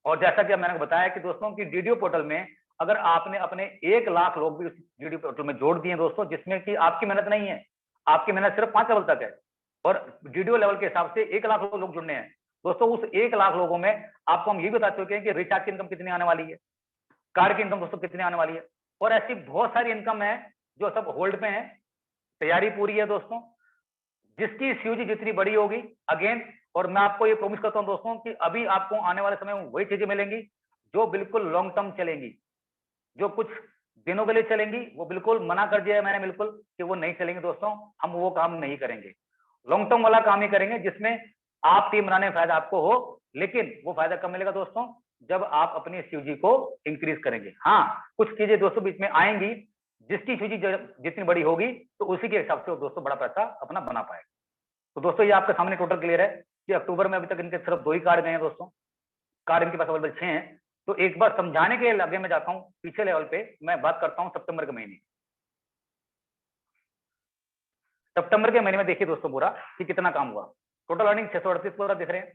और जैसा कि मैंने बताया कि दोस्तों की डीडीओ पोर्टल में अगर आपने अपने 1 लाख लोग भी उस डीडीओ पोर्टल में जोड़ दिए दोस्तों, जिसमें कि आपकी मेहनत नहीं है, आपकी मेहनत सिर्फ 5 लेवल तक है और डीडीओ लेवल के हिसाब से 1 लाख लोग जुड़ने हैं दोस्तों, उस 1 लाख लोगों में आपको हम ये बता चुके हैं कि रिचार्ज की इनकम कितनी आने वाली है, कार्ड की इनकम दोस्तों कितनी आने वाली है, और ऐसी बहुत सारी इनकम है जो सब होल्ड पे है। तैयारी पूरी है दोस्तों, जिसकी सीयूजी जितनी बड़ी होगी अगेन, और मैं आपको ये प्रॉमिस करता हूं दोस्तों कि अभी आपको आने वाले समय में वही चीजें मिलेंगी जो बिल्कुल लॉन्ग टर्म चलेंगी। जो कुछ दिनों के लिए चलेंगी वो बिल्कुल मना कर दिया है मैंने बिल्कुल कि वो नहीं चलेंगे दोस्तों, हम वो काम नहीं करेंगे। लॉन्ग टर्म वाला काम ही करेंगे जिसमें आप टीम बनाने में फायदा आपको हो, लेकिन वो फायदा कब मिलेगा दोस्तों? जब आप अपनी सीयूजी को इंक्रीज करेंगे। हाँ, कुछ चीजें दोस्तों बीच में आएंगी, जिसकी सीयूजी जितनी बड़ी होगी तो उसी के हिसाब से वो दोस्तों बड़ा पैसा अपना बना पाएगा। तो दोस्तों ये आपके सामने टोटल क्लियर है कि अक्टूबर में अभी तक इनके सिर्फ 2 ही कार्ड गए हैं दोस्तों, कार्ड इनके पास अवेलेबल 6 हैं। तो एक बार समझाने के आगे मैं जाता हूं पीछे लेवल पे, मैं बात करता हूं सितंबर के महीने। सितंबर के महीने में देखिए दोस्तों पूरा कि कितना काम हुआ। टोटल अर्निंग 638 पूरा दिख रहे हैं।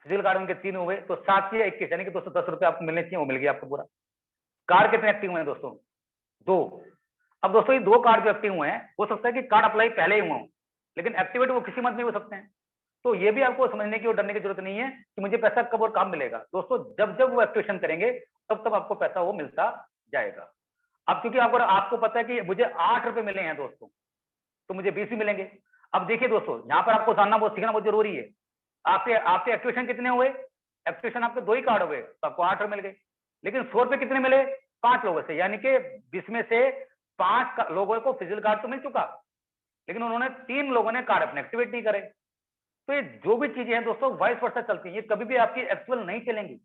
फिजिकल कार्ड उनके 3 हुए तो 7 या 21 यानी कि 210 रुपए आपको मिलने चाहिए, वो मिल गया आपको पूरा। कार्ड कितने एक्टिव हुए हैं दोस्तों? 2। अब दोस्तों ये 2 कार्ड जो एक्टिव हुए हैं, हो सकता है कि कार्ड अप्लाई पहले ही हुआ हो, लेकिन एक्टिवेट वो किसी मंथ में हो सकते हैं। तो ये भी आपको समझने की और डरने की जरूरत नहीं है कि मुझे पैसा कब और काम मिलेगा दोस्तों। जब जब वो एक्टिवेशन करेंगे तब तब आपको पैसा वो मिलता जाएगा। अब क्योंकि आपको पता है कि मुझे 8 रुपए मिले हैं दोस्तों, तो मुझे 20 भी मिलेंगे। अब देखिए दोस्तों यहाँ पर आपको जानना बहुत सीखना बहुत जरूरी है। आपके आपके एक्टिवेशन कितने हुए? एक्टिवेशन आपके 2 ही कार्ड हो गए तो आपको 8 रुपए मिल गए, लेकिन 100 रुपए कितने मिले? 5 लोगों से, यानी कि 20 में से 5 लोगों को फिजिकल कार्ड तो मिल चुका, लेकिन उन्होंने 3 लोगों ने कार्ड अपने एक्टिवेट नहीं करे। तो ये जो भी चीजें हैं दोस्तों वाइस वर्सा चलती है, ये कभी भी आपकी एक्चुअल नहीं चलेंगी।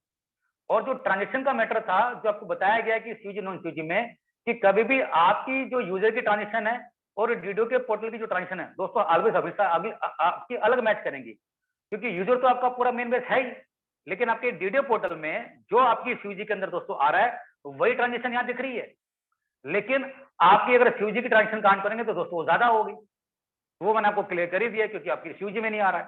और जो ट्रांजेक्शन का मैटर था, जो आपको बताया गया कि सीयूजी नॉन सीयूजी में, कि कभी भी आपकी जो यूजर की ट्रांजेक्शन है और डीडीओ के पोर्टल की जो ट्रांजेक्शन है दोस्तों ऑलवेज हमेशा आपकी अलग मैच करेंगी, क्योंकि यूजर तो आपका पूरा मेन बेस है ही, लेकिन आपके डीडीओ पोर्टल में जो आपकी सीयूजी के अंदर दोस्तों आ रहा है वही ट्रांजेक्शन यहाँ दिख रही है, लेकिन आपकी अगर सीयूजी की ट्रांजेक्शन काउंट करेंगे तो दोस्तों वो ज्यादा होगी। वो मैंने आपको क्लियर कर ही दिया क्योंकि आपकी सीयूजी में नहीं आ रहा है।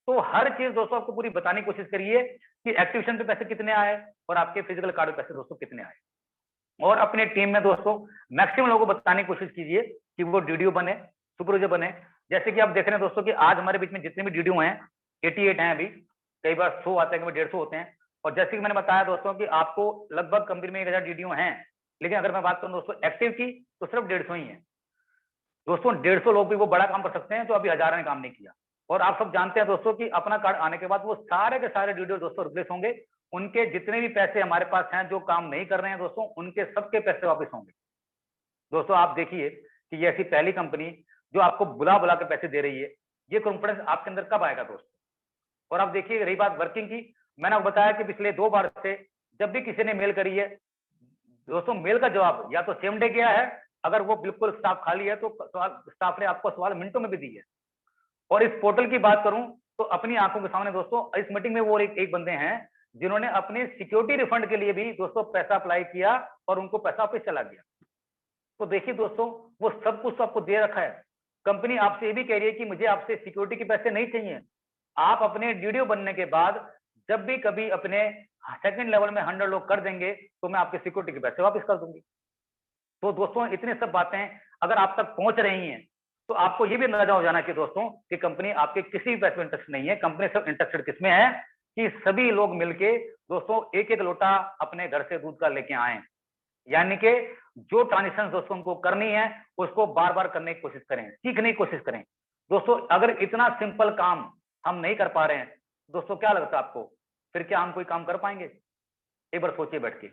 तो हर चीज दोस्तों आपको पूरी बताने की कोशिश करिए कि एक्टिवेशन पे पैसे कितने आए और आपके फिजिकल कार्ड पे पैसे दोस्तों कितने आए। और अपने टीम में दोस्तों मैक्सिमम लोगों को बताने की कोशिश कीजिए कि वो डीडीओ बने, सुपरवाइजर बने। जैसे कि आप देख रहे हैं दोस्तों कि आज हमारे बीच में जितने भी डीडीओ हैं 88 हैं अभी, कई बार 100 आते हैं, कई बार 150 होते हैं। और जैसे कि मैंने बताया दोस्तों कि आपको लगभग कंपनी में 1000 डीडीओ हैं, लेकिन अगर मैं बात करूं दोस्तों एक्टिव की तो सिर्फ 150 ही है दोस्तों। 150 लोग भी वो बड़ा काम कर सकते हैं जो अभी 1000 ने काम नहीं किया। और आप सब जानते हैं दोस्तों कि अपना कार्ड आने के बाद वो सारे के सारे डीडीओ दोस्तों रिप्लेस होंगे, उनके जितने भी पैसे हमारे पास हैं जो काम नहीं कर रहे हैं दोस्तों, उनके सबके पैसे वापस होंगे। दोस्तों आप देखिए कि ये ऐसी पहली कंपनी जो आपको बुला बुला के पैसे दे रही है, ये कॉन्फिडेंस आपके अंदर कब आएगा दोस्तों? और आप देखिए रही बात वर्किंग की, मैंने आपको बताया कि पिछले 2 बार से जब भी किसी ने मेल करी है दोस्तों, मेल का जवाब या तो सेम डे गया है अगर वो बिल्कुल स्टाफ खाली है तो स्टाफ ने आपको सवाल मिनटों में भी दी है। और इस पोर्टल की बात करूं तो अपनी आंखों के सामने दोस्तों इस मीटिंग में वो एक बंदे हैं जिन्होंने अपने सिक्योरिटी रिफंड के लिए भी दोस्तों पैसा अप्लाई किया और उनको पैसा वापस चला गया। तो देखिए दोस्तों, वो सब कुछ आपको दे रखा है। कंपनी आपसे ये भी कह रही है कि मुझे आपसे सिक्योरिटी के पैसे नहीं चाहिए, आप अपने डीडीओ बनने के बाद जब भी कभी अपने सेकंड लेवल में 100 लोग कर देंगे तो मैं आपके सिक्योरिटी के पैसे वापस कर दूंगी। तो दोस्तों इतनी सब बातें अगर आप तक पहुंच रही हैं तो आपको ये भी अंदाजा हो जाना कि दोस्तों कि कंपनी आपके किसी भी पैसे में इंटरेस्ट नहीं है। कंपनी सब इंटरेस्टेड किसमें है कि सभी लोग मिलके दोस्तों एक एक लोटा अपने घर से दूध का लेके आए, यानी कि जो ट्रांजेक्शन दोस्तों उनको करनी है उसको बार बार करने की कोशिश करें, सीखने की कोशिश करें। दोस्तों अगर इतना सिंपल काम हम नहीं कर पा रहे हैं दोस्तों, क्या लगता है आपको फिर क्या हम कोई काम कर पाएंगे? एक बार सोचिए बैठ के,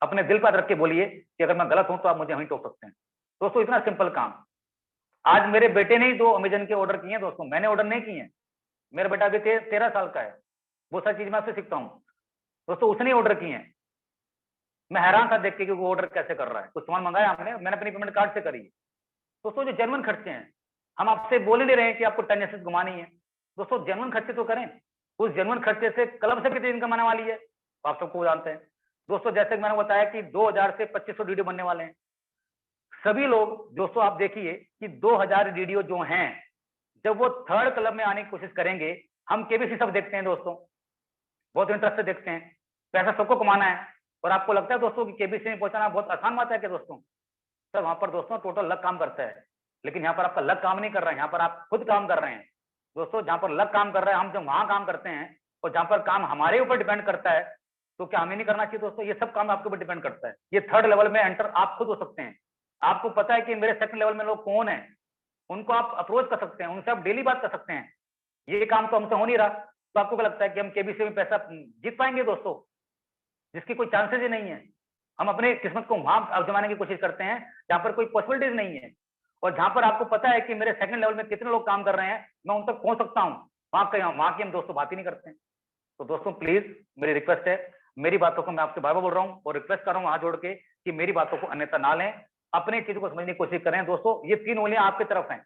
अपने दिल पर रख के बोलिए कि अगर मैं गलत हूं तो आप मुझे वहीं टोक सकते हैं। दोस्तों इतना सिंपल काम, आज मेरे बेटे ने ही 2 अमेजन के ऑर्डर किए हैं दोस्तों, मैंने ऑर्डर नहीं किए हैं। मेरा बेटा अभी 13 साल का है, वो सारी चीज मैं आपसे सीखता हूँ दोस्तों, उसने ऑर्डर किए हैं। मैं हैरान था देख के कि वो ऑर्डर कैसे कर रहा है। कुछ सामान मंगाया हमने, मैंने अपनी पेमेंट कार्ड से करी है। दोस्तों जो जेन्युइन खर्चे हैं, हम आपसे बोल नहीं रहे हैं कि आपको 10 एसेस घुमानी है। दोस्तों जेन्युइन खर्चे तो करें, उस जेन्युइन खर्चे से क्लब से कितनी इनकम आने वाली है तो आप सबको जानते हैं। दोस्तों जैसे मैंने बताया कि 2000 से 2500 वीडियो बनने वाले हैं। सभी लोग दोस्तों आप देखिए कि 2000 वीडियो जो हैं जब वो थर्ड क्लब में आने की कोशिश करेंगे, हम केबीसी सब देखते हैं दोस्तों, बहुत इंटरेस्ट से देखते हैं, पैसा सबको कमाना है। और आपको लगता है दोस्तों कि केबीसी में पहुंचाना बहुत आसान बात है क्या दोस्तों? सर वहां पर दोस्तों टोटल लक काम करता है, लेकिन यहाँ पर आपका लक काम नहीं कर रहा है, यहाँ पर आप खुद काम कर रहे हैं। दोस्तों जहां पर लक काम कर रहा है, हम जब वहां काम करते हैं और जहां पर काम हमारे ऊपर डिपेंड करता है तो क्या हमें नहीं करना चाहिए दोस्तों? ये सब काम आपके ऊपर डिपेंड करता है। ये थर्ड लेवल में एंटर आप खुद हो सकते हैं। आपको पता है कि मेरे सेकंड लेवल में लोग कौन है, उनको आप अप्रोच कर सकते हैं, उनसे आप डेली बात कर सकते हैं। ये काम तो हमसे हो नहीं रहा, तो आपको क्या लगता है कि हम केबीसी में पैसा जीत पाएंगे दोस्तों? जिसकी कोई चांसेस ही नहीं है। हम अपने किस्मत को वहां आजमाने की कोशिश करते हैं जहां पर कोई पॉसिबिलिटीज नहीं है, और जहां पर आपको पता है कि मेरे सेकंड लेवल में कितने लोग काम कर रहे हैं, मैं उन तक पहुंच सकता हूं, वहां की हम दोस्तों बात ही नहीं करते हैं। तो दोस्तों प्लीज मेरी रिक्वेस्ट है, मेरी बातों को मैं आपसे बार बार बोल रहा हूँ और रिक्वेस्ट कर रहा हूँ हाथ जोड़ के कि मेरी बातों को अन्यथा ना लें, अपनी चीजों को समझने की कोशिश करें। दोस्तों ये 3 उंगलियां आपकी तरफ हैं,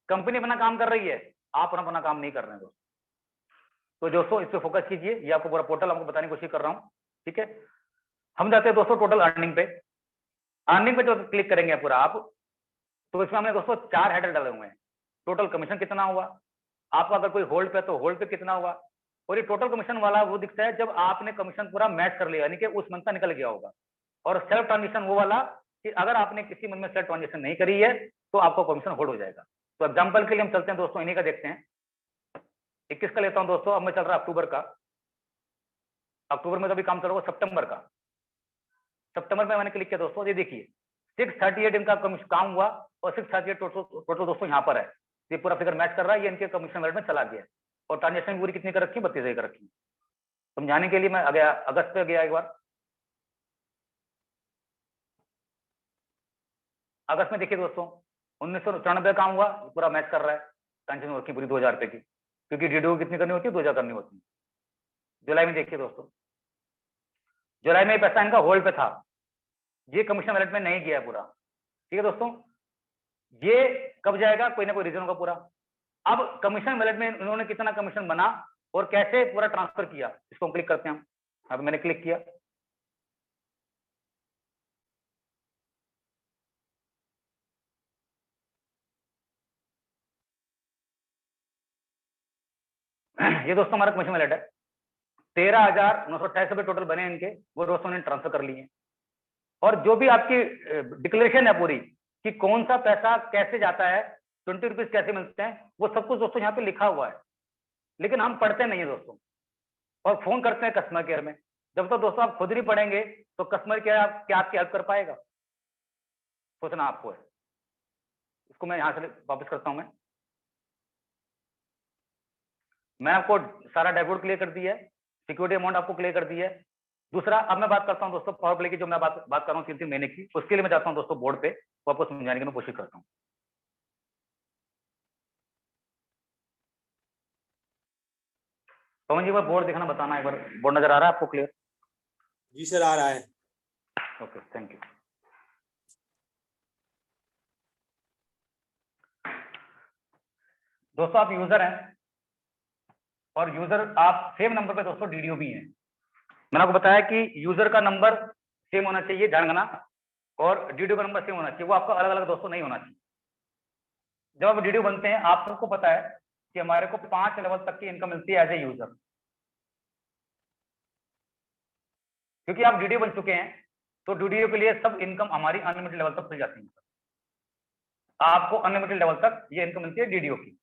कंपनी अपना काम कर रही है, आप अपना काम नहीं कर रहे हैं दोस्तों। तो दोस्तों इस पे फोकस कीजिए, ये आपको पूरा पोर्टल आपको बताने की कोशिश कर रहा हूँ, ठीक है। हम जाते हैं दोस्तों टोटल अर्निंग पे। अर्निंग पे जो क्लिक करेंगे पूरा आप, तो इसमें हमने दोस्तों 4 हेडर डाले हुए हैं। टोटल कमीशन कितना हुआ, आपका अगर कोई होल्ड पे तो होल्ड पे कितना हुआ, और ये टोटल कमीशन वाला वो दिखता है जब आपने कमीशन पूरा मैच कर लिया, यानी कि उस मंथ का निकल गया होगा। और सेल्फ ट्रांजेक्शन वो वाला कि अगर आपने किसी मंथ में सेल्फ ट्रांजेक्शन नहीं करी है तो आपका कमीशन होल्ड हो जाएगा। तो एग्जाम्पल के लिए हम चलते हैं दोस्तों, इन्हीं का देखते हैं। 21 का लेता हूं दोस्तों, अब मैं चल रहा अक्टूबर का। अक्टूबर में तो अभी काम चल रहा है सितंबर का। सितंबर में मैंने क्लिक किया दोस्तों, ये देखिए 638 इनका काम हुआ और 638 टोटल दोस्तों यहाँ पर है। ये पूरा फिगर मैच कर रहा है, ये इनके कमीशन वैलेट में चला गया। और ट्रांजेक्शन पूरी कितनी कर रखी है, 32 कर रखी है। समझाने के लिए मैं गया अगस्त पे गया एक बार। अगस्त में देखिए दोस्तों 1994 काम हुआ, पूरा मैच कर रहा है। ट्रांजेक्शन वर्किंग पूरी 2000 रुपए की, क्योंकि डीडीओ कितनी करनी होती है, 2000 करनी होती है। जुलाई में देखिए दोस्तों, जुलाई में पैसा इनका होल्ड पे था, ये कमीशन वैलेट में नहीं गया पूरा, ठीक है दोस्तों। ये कब जाएगा, कोई ना कोई रीजन होगा पूरा। अब कमीशन वैलेट में इन्होंने कितना कमीशन बना और कैसे पूरा ट्रांसफर किया, इसको हम क्लिक करते हैं। अब मैंने क्लिक किया, ये दोस्तों हमारा कमीशन वैलेट है। 13,928 रुपए टोटल बने इनके, वो दोस्तों ने ट्रांसफर कर लिए। और जो भी आपकी डिक्लेरेशन है पूरी कि कौन सा पैसा कैसे जाता है, 20 रुपीज कैसे मिलते हैं, वो सब कुछ दोस्तों यहाँ पे लिखा हुआ है, लेकिन हम पढ़ते नहीं है दोस्तों, और फोन करते हैं कस्टमर केयर में। जब तक दोस्तों आप खुद नहीं पढ़ेंगे तो कस्टमर केयर क्या आपकी हेल्प कर पाएगा, सोचना आपको है। इसको मैं यहाँ से वापस करता हूँ। मैं आपको सारा डैशबोर्ड क्लियर कर दिया है, सिक्योरिटी अमाउंट आपको क्लियर कर दिया है। दूसरा अब मैं बात करता हूं दोस्तों पावर प्ले की, जो मैं बात कर रहा हूँ 3-3 महीने की, उसके लिए मैं जाता हूं दोस्तों बोर्ड पे, वो आपको समझाने की मैं कोशिश करता हूँ। पवन जी एक बोर्ड दिखाना बताना, एक बार बोर्ड नजर आ रहा है आपको क्लियर? जी सर आ रहा है। Okay thank you. दोस्तों आप यूजर हैं और यूजर आप सेम नंबर पे दोस्तों डीडीओ भी हैं। मैंने आपको बताया कि यूजर का नंबर सेम होना चाहिए, ध्यान रखना, और डीडीओ का नंबर सेम होना चाहिए, वो आपका अलग अलग दोस्तों नहीं होना चाहिए। जब आप डीडीओ बनते हैं, आप सबको पता है कि हमारे को 5 लेवल तक की इनकम मिलती है एज ए यूजर, क्योंकि आप डीडीओ बन चुके हैं तो डीडीओ के लिए सब इनकम हमारी अनलिमिटेड लेवल तक खुल जाती है। आपको अनलिमिटेड लेवल तक ये इनकम मिलती है डीडीओ की।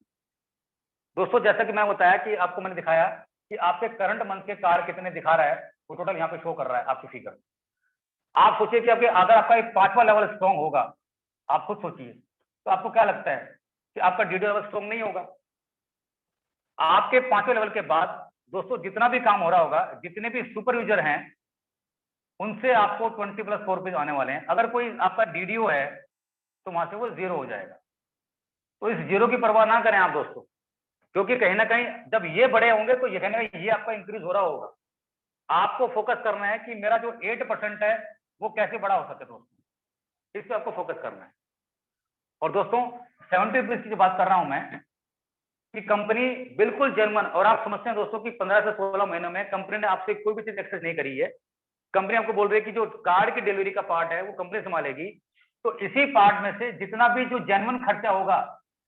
दोस्तों जैसा कि मैं बताया कि आपको मैंने दिखाया कि आपके करंट मंथ के कार कितने दिखा रहा है, वो टोटल यहाँ पे शो कर रहा है आपकी फिगर। आप सोचिए कि अगर आपका एक 5वां लेवल स्ट्रॉन्ग होगा, आप खुद सोचिए, तो आपको क्या लगता है कि आपका डीडीओ लेवल स्ट्रॉन्ग नहीं होगा? आपके 5वें लेवल के बाद दोस्तों जितना भी काम हो रहा होगा, जितने भी सुपर यूजर हैं, उनसे आपको 20+4 रुपीज आने वाले हैं। अगर कोई आपका डीडीओ है तो वहां से वो 0 हो जाएगा। तो इस 0 की परवाह ना करें आप दोस्तों, क्योंकि कहीं ना कहीं जब ये बड़े होंगे तो ये कहीं ना कहीं ये आपका इंक्रीज हो रहा होगा। आपको फोकस करना है कि मेरा जो 8% है वो कैसे बड़ा हो सके दोस्तों, इस पे आपको फोकस करना है। और दोस्तों 70 रुपीज की बात कर रहा हूं मैं कि कंपनी बिल्कुल जेन्युइन, और आप समझते हैं दोस्तों कि 15 से 16 महीनों में कंपनी ने आपसे कोई भी चीज एक्सेस नहीं करी है। कंपनी आपको बोल रही है कि जो कार्ड की डिलीवरी का पार्ट है वो कंपनी संभालेगी, तो इसी पार्ट में से जितना भी जो जेन्युइन खर्चा होगा,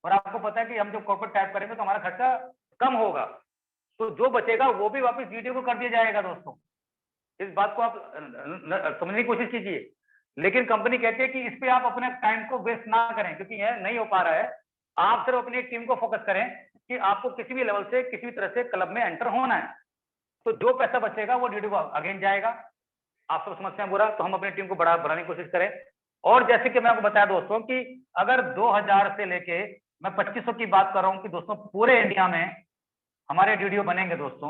और आपको पता है कि हम जब कॉर्पोरेट टाइप करेंगे तो हमारा खर्चा कम होगा, तो जो बचेगा वो भी वापस डीडीओ को कर दिया जाएगा दोस्तों। इस बात को आप समझने की कोशिश कीजिए। लेकिन कंपनी कहती है कि इस पे आप अपने टाइम को वेस्ट ना करें, क्योंकि यह नहीं हो पा रहा है। आप सिर्फ अपनी टीम को फोकस करें कि आपको किसी भी लेवल से किसी भी तरह से क्लब में एंटर होना है, तो जो पैसा बचेगा वो डीडीओ को अगेन जाएगा। आप सब समझते हैं बुरा, तो हम अपनी टीम को बढ़ाने की कोशिश करें। और जैसे कि मैं आपको बताया दोस्तों कि अगर 2000 से लेके मैं 2500 की बात कर रहा हूं कि दोस्तों पूरे इंडिया में हमारे डीडीओ बनेंगे दोस्तों,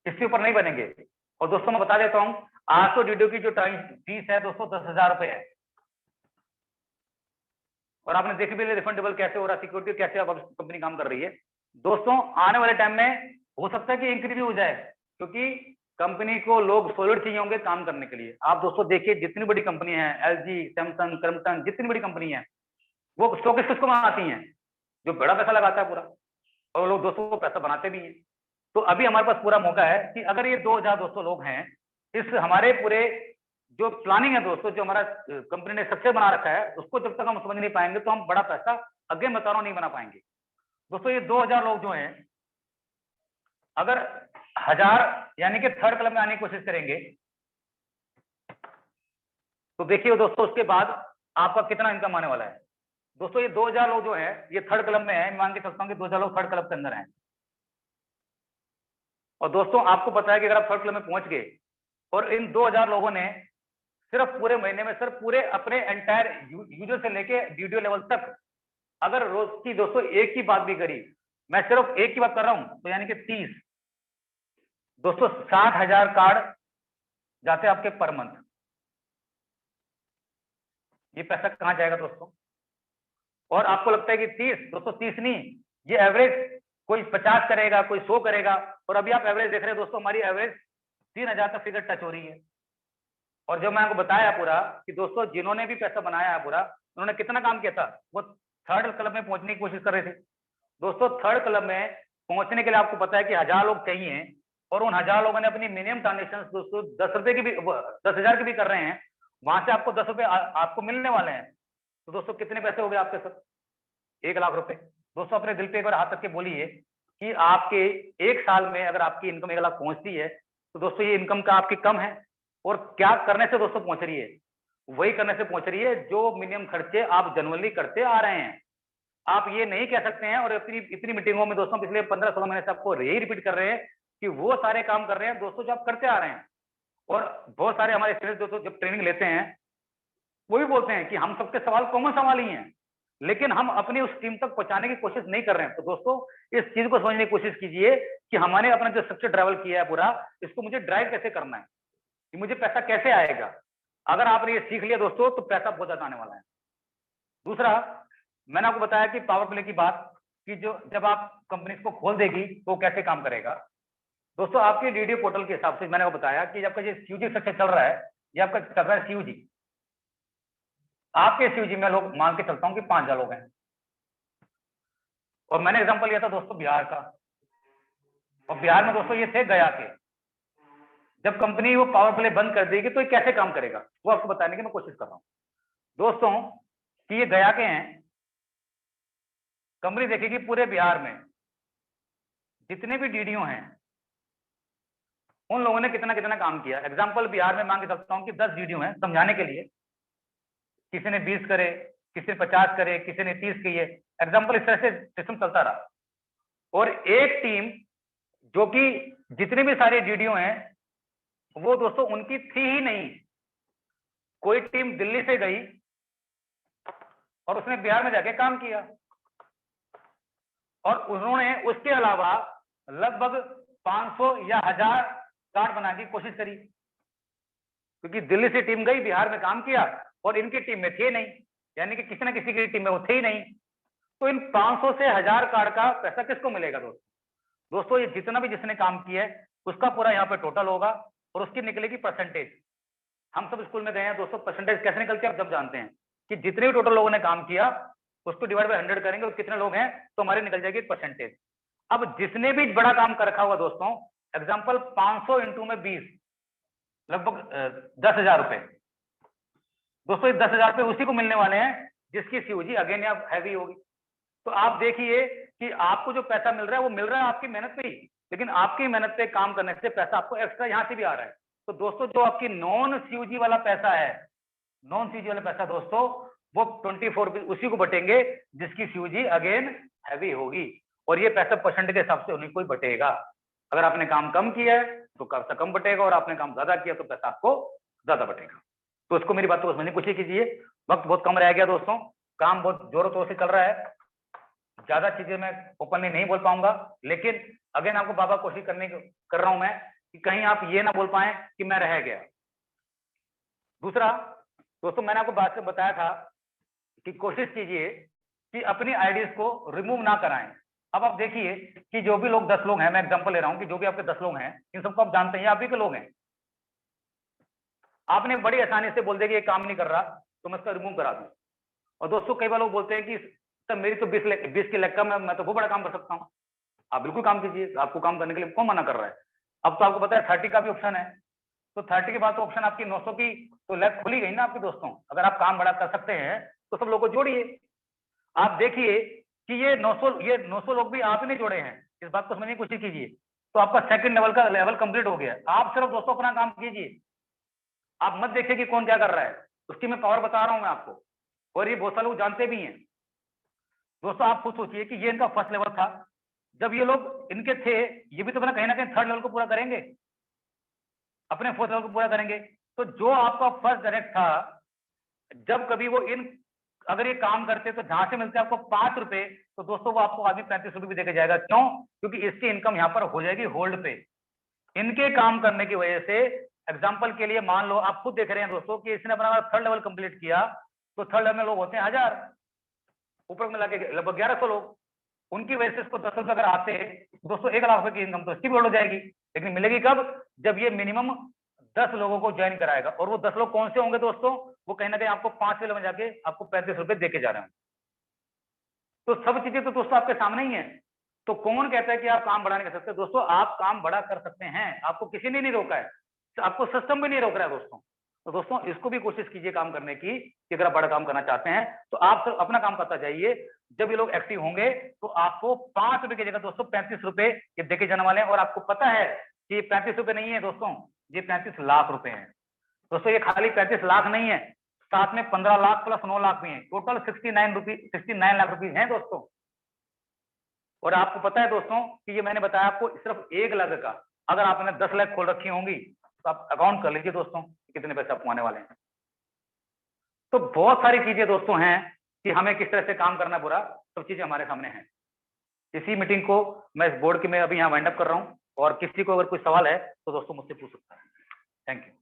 इसके ऊपर नहीं बनेंगे। और दोस्तों मैं बता देता हूं, आज तो डीडीओ की जो फीस है दोस्तों 10,000 रुपए है, और आपने देख भी लिया रिफंडेबल कैसे हो रहा है, सिक्योरिटी कैसे अब कंपनी काम कर रही है। दोस्तों आने वाले टाइम में हो सकता है कि इंक्रीज भी हो जाए, क्योंकि कंपनी को लोग सॉलिड चाहिए होंगे काम करने के लिए। आप दोस्तों देखिए जितनी बड़ी कंपनी है, एलजी, सैमसंग, क्रम्पटन, जितनी बड़ी कंपनी है, वो स्टॉक किसको बनाती हैं? जो बड़ा पैसा लगाता है पूरा, और लोग दोस्तों को पैसा बनाते भी हैं। तो अभी हमारे पास पूरा मौका है कि अगर ये 2000 दोस्तों लोग हैं, इस हमारे पूरे जो प्लानिंग है दोस्तों, जो हमारा कंपनी ने सक्सेस बना रखा है, उसको जब तक हम समझ नहीं पाएंगे तो हम बड़ा पैसा अगेन बता रहा हूं नहीं बना पाएंगे। दोस्तों ये 2000 लोग जो हैं, अगर 1000 यानी कि थर्ड क्लब में आने की कोशिश करेंगे, तो देखिए दोस्तों उसके बाद आपका कितना इनकम आने वाला है। दोस्तों ये 2000 लोग जो है ये थर्ड क्लब में है, मान के चलता हूं कि 2000 लोग थर्ड क्लब के अंदर हैं। और दोस्तों आपको पता है कि अगर आप थर्ड क्लब में पहुंच गए और इन 2000 लोगों ने सिर्फ पूरे महीने में सिर्फ पूरे अपने एंटायर यूजर से लेके डीडीओ लेवल तक अगर रोज की दोस्तों एक की बात भी करी, मैं सिर्फ एक की बात कर रहा हूं, तो यानी कि 30 दोस्तों 60,000 कार्ड जाते हैं आपके पर मंथ। ये पैसा कहां जाएगा दोस्तों? और आपको लगता है कि 30 दोस्तों 30 नहीं, ये एवरेज कोई 50 करेगा, कोई 100 करेगा, और अभी आप एवरेज देख रहे हैं दोस्तों, हमारी एवरेज 3000 का फिगर टच हो रही है। और जब मैं आपको बताया पूरा कि दोस्तों जिन्होंने भी पैसा बनाया है पूरा, उन्होंने कितना काम किया था, वो थर्ड क्लब में पहुंचने की कोशिश कर रहे थे। दोस्तों थर्ड क्लब में पहुंचने के लिए आपको पता है कि 1000 लोग चाहिए, और उन 1000 लोगों ने अपनी मिनिमम ट्रांजेक्शन दोस्तों 10 रुपए की भी 10,000 की भी कर रहे हैं, वहां से आपको 10 रुपए आपको मिलने वाले हैं। तो दोस्तों कितने पैसे हो गए आपके साथ? 1,00,000 रुपए। दोस्तों अपने दिल पे एक बार हाथ रख के बोलिए कि आपके एक साल में अगर आपकी इनकम 1,00,000 पहुंचती है, तो दोस्तों ये इनकम का आपकी कम है, और क्या करने से दोस्तों पहुंच रही है? वही करने से पहुंच रही है जो मिनिमम खर्चे आप जनरली करते आ रहे हैं। आप ये नहीं कह सकते हैं, और इतनी इतनी मीटिंगों में दोस्तों पिछले 15-16 महीने से आपको यही रिपीट कर रहे हैं कि वो सारे काम कर रहे हैं दोस्तों जो आप करते आ रहे हैं। और बहुत सारे हमारे स्टूडेंट्स दोस्तों जब ट्रेनिंग लेते हैं, वो भी बोलते हैं कि हम सबके सवाल कॉमन सवाल ही हैं, लेकिन हम अपनी उस टीम तक पहुंचाने की कोशिश नहीं कर रहे हैं। तो दोस्तों इस चीज को समझने की कोशिश कीजिए कि हमने अपना जो स्ट्रक्चर ट्रैवल किया है पूरा, इसको मुझे ड्राइव कैसे करना है, कि मुझे पैसा कैसे आएगा। अगर आपने ये सीख लिया दोस्तों, तो पैसा बहुत ज्यादा आने वाला है। दूसरा, मैंने आपको बताया कि पावर प्ले की बात, कि जो जब आप कंपनी को खोल देगी तो कैसे काम करेगा। दोस्तों आपके डीडीओ पोर्टल के हिसाब से मैंने आपको बताया कि आपका जो सीयूजी स्ट्रक्चर चल रहा है, ये आपका चल रहा है सीयूजी। आपके सीयूजी में लोग मान के चलता हूं कि 5,000 लोग हैं। और मैंने एग्जांपल लिया था दोस्तों बिहार का, और बिहार में दोस्तों ये थे गया के। जब कंपनी वो पावर प्ले बंद कर देगी तो ये कैसे काम करेगा वो आपको बताने की मैं कोशिश कर रहा हूं दोस्तों, कि ये गया के हैं। कंपनी देखेगी पूरे बिहार में जितने भी डीडीओ हैं उन लोगों ने कितना कितना काम किया। एग्जाम्पल बिहार में मांग के सकता हूं कि 10 डीडीओ हैं, समझाने के लिए किसी ने 20 करे, किसी ने 50 करे, किसी ने 30 किए। एग्जाम्पल इस तरह से सिस्टम चलता रहा। और एक टीम जो कि जितने भी सारे डीडीओ हैं वो दोस्तों उनकी थी ही नहीं। कोई टीम दिल्ली से गई और उसने बिहार में जाके काम किया, और उन्होंने उसके अलावा लगभग 500 या 1000 कार्ड बनाने की कोशिश करी, क्योंकि दिल्ली से टीम गई, बिहार में काम किया, और इनकी टीम में थे नहीं, यानी कि किसी ना किसी की टीम में वो थे ही नहीं। तो इन 500 से 1000 कार्ड का पैसा किसको मिलेगा दोस्तों? ये जितना भी जिसने काम किया है उसका पूरा यहाँ पे टोटल होगा, और उसकी निकलेगी परसेंटेज। हम सब स्कूल में गए हैं दोस्तों, परसेंटेज कैसे निकलती है आप जब जानते हैं कि जितने भी टोटल लोगों ने काम किया उसको डिवाइड बाय 100 करेंगे और कितने लोग हैं तो हमारी निकल जाएगी परसेंटेज। अब जिसने भी बड़ा काम कर रखा होगा दोस्तों, एग्जाम्पल 500 इंटू में 20 लगभग 10,000 रुपए। दोस्तों ये 10,000 रुपए उसी को मिलने वाले हैं जिसकी सीओजी अगेन या हैवी होगी। तो आप देखिए कि आपको जो पैसा मिल रहा है वो मिल रहा है आपकी मेहनत पे ही, लेकिन आपकी मेहनत पे काम करने से पैसा आपको एक्स्ट्रा यहां से भी आ रहा है। तो दोस्तों जो आपकी नॉन सीओजी वाला पैसा है, नॉन सीओजी वाला पैसा दोस्तों वो 24 उसी को बटेंगे जिसकी सीओजी अगेन हैवी होगी, और ये पैसा परसेंट के हिसाब से उन्हीं को ही बटेगा। अगर आपने काम कम किया है तो पैसा कम बटेगा, और आपने काम ज्यादा किया तो पैसा आपको ज्यादा बटेगा। तो उसको मेरी बात को समझने की कोशिश कीजिए। वक्त बहुत कम रह गया दोस्तों, काम बहुत जोरों तोर से चल रहा है, ज्यादा चीजें मैं ओपनली नहीं बोल पाऊंगा, लेकिन अगेन आपको बाबा कोशिश कर रहा हूं मैं कि कहीं आप ये ना बोल पाए कि मैं रह गया। दूसरा दोस्तों, मैंने आपको बात से बताया था कि कोशिश कीजिए कि अपनी आईडीज को रिमूव ना कराएं। अब आप देखिए कि जो भी लोग 10 लोग हैं, मैं एग्जांपल ले रहा हूं कि जो भी आपके 10 लोग हैं इन सबको आप जानते हैं, आप भी के लोग हैं। आपने बड़ी आसानी से बोल दिया कि ये काम नहीं कर रहा तो मैं इसका रिमूव करा दूं। और दोस्तों कई बार लोग बोलते हैं कि सर मेरी तो 20 की लेग का मैं तो वो बड़ा काम कर सकता हूँ। आप बिल्कुल काम कीजिए, आपको काम करने के लिए कौन मना कर रहा है। अब तो आपको पता है 30 का भी ऑप्शन है, तो 30 के बाद तो ऑप्शन आपकी 900 की तो लेग खुली गई ना आपकी दोस्तों। अगर आप काम बड़ा कर सकते हैं तो सब लोगों को जोड़िए। आप देखिए कि ये 900 लोग भी आप ही नहीं जोड़े हैं, इस बात को समझने की कोशिश कीजिए। तो आपका सेकंड लेवल का लेवल कंप्लीट हो गया। आप सिर्फ दोस्तों अपना काम कीजिए, आप मत देखिए कि कौन क्या कर रहा है, उसकी मैं पावर बता रहा हूं मैं आपको, और ये बहुत सारे लोग जानते भी हैं। दोस्तों आप खुद सोचिए कि ये इनका फर्स्ट लेवल था, जब ये लोग इनके थे ये भी तो ना कहीं थर्ड लेवल को पूरा करेंगे, अपने फोर्थ लेवल को पूरा करेंगे। तो जो आपका फर्स्ट डायरेक्ट था, जब कभी वो अगर ये काम करते तो जहां से मिलते आपको 5 रुपए, तो दोस्तों वो आपको आदमी 35 रुपए भी देके जाएगा। क्यों? क्योंकि इसकी इनकम यहाँ पर हो जाएगी होल्ड पे। इनके काम करने की वजह से, एग्जाम्पल के लिए मान लो आप खुद देख रहे हैं दोस्तों कि इसने अपना थर्ड लेवल कंप्लीट किया, तो थर्ड लेवल में लोग होते हैं 1000, ऊपर मिला के लगभग 1100 लोग। उनकी वजह से इसको 10 रुपए अगर आते दोस्तों 1 लाख रुपए की इनकम तो इसकी भी हो जाएगी। लेकिन मिलेगी कब? जब ये मिनिमम 10 लोगों को ज्वाइन कराएगा। और वो 10 लोग कौन से होंगे दोस्तों? वो कहीं ना कहीं आपको 5 लेवल में जाके आपको 35 रुपए देके जा रहे हैं। तो सब चीजें तो दोस्तों आपके सामने ही है। तो कौन कहता है कि आप काम बड़ा नहीं कर सकते? दोस्तों आप काम बड़ा कर सकते हैं, आपको किसी ने नहीं रोका है, आपको सिस्टम भी नहीं रोक रहा है दोस्तों। तो दोस्तों इसको भी कोशिश कीजिए काम करने की, कि अगर आप बड़ा काम करना चाहते हैं तो आप सिर्फ अपना काम करता जाइए। जब ये लोग एक्टिव होंगे तो आपको 5 रुपए की जगह दोस्तों 35 रुपए ये देके जाने वाले हैं। और आपको पता है कि ये 35 रुपए नहीं है दोस्तों, ये 35 लाख रुपए हैं। दोस्तों ये खाली 35 लाख नहीं है, साथ में 15 लाख प्लस 9 लाख भी हैं, टोटल 69 लाख रुपीज हैं दोस्तों। और आपको पता है दोस्तों कि ये मैंने बताया आपको सिर्फ 1 लाख का, अगर आपने 10 लाख खोल रखी होंगी तो आप अकाउंट कर लीजिए दोस्तों कितने पैसे आपको आने वाले हैं। तो बहुत सारी चीजें दोस्तों हैं कि हमें किस तरह से काम करना बुरा, सब चीजें हमारे सामने हैं। इसी मीटिंग को मैं इस बोर्ड की मैं अभी यहाँ वाइंड अप कर रहा हूँ, और किसी को अगर कोई सवाल है तो दोस्तों मुझसे पूछ सकता है। Thank you.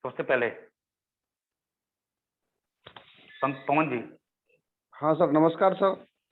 सबसे पहले पवन जी। हाँ सर, नमस्कार सर।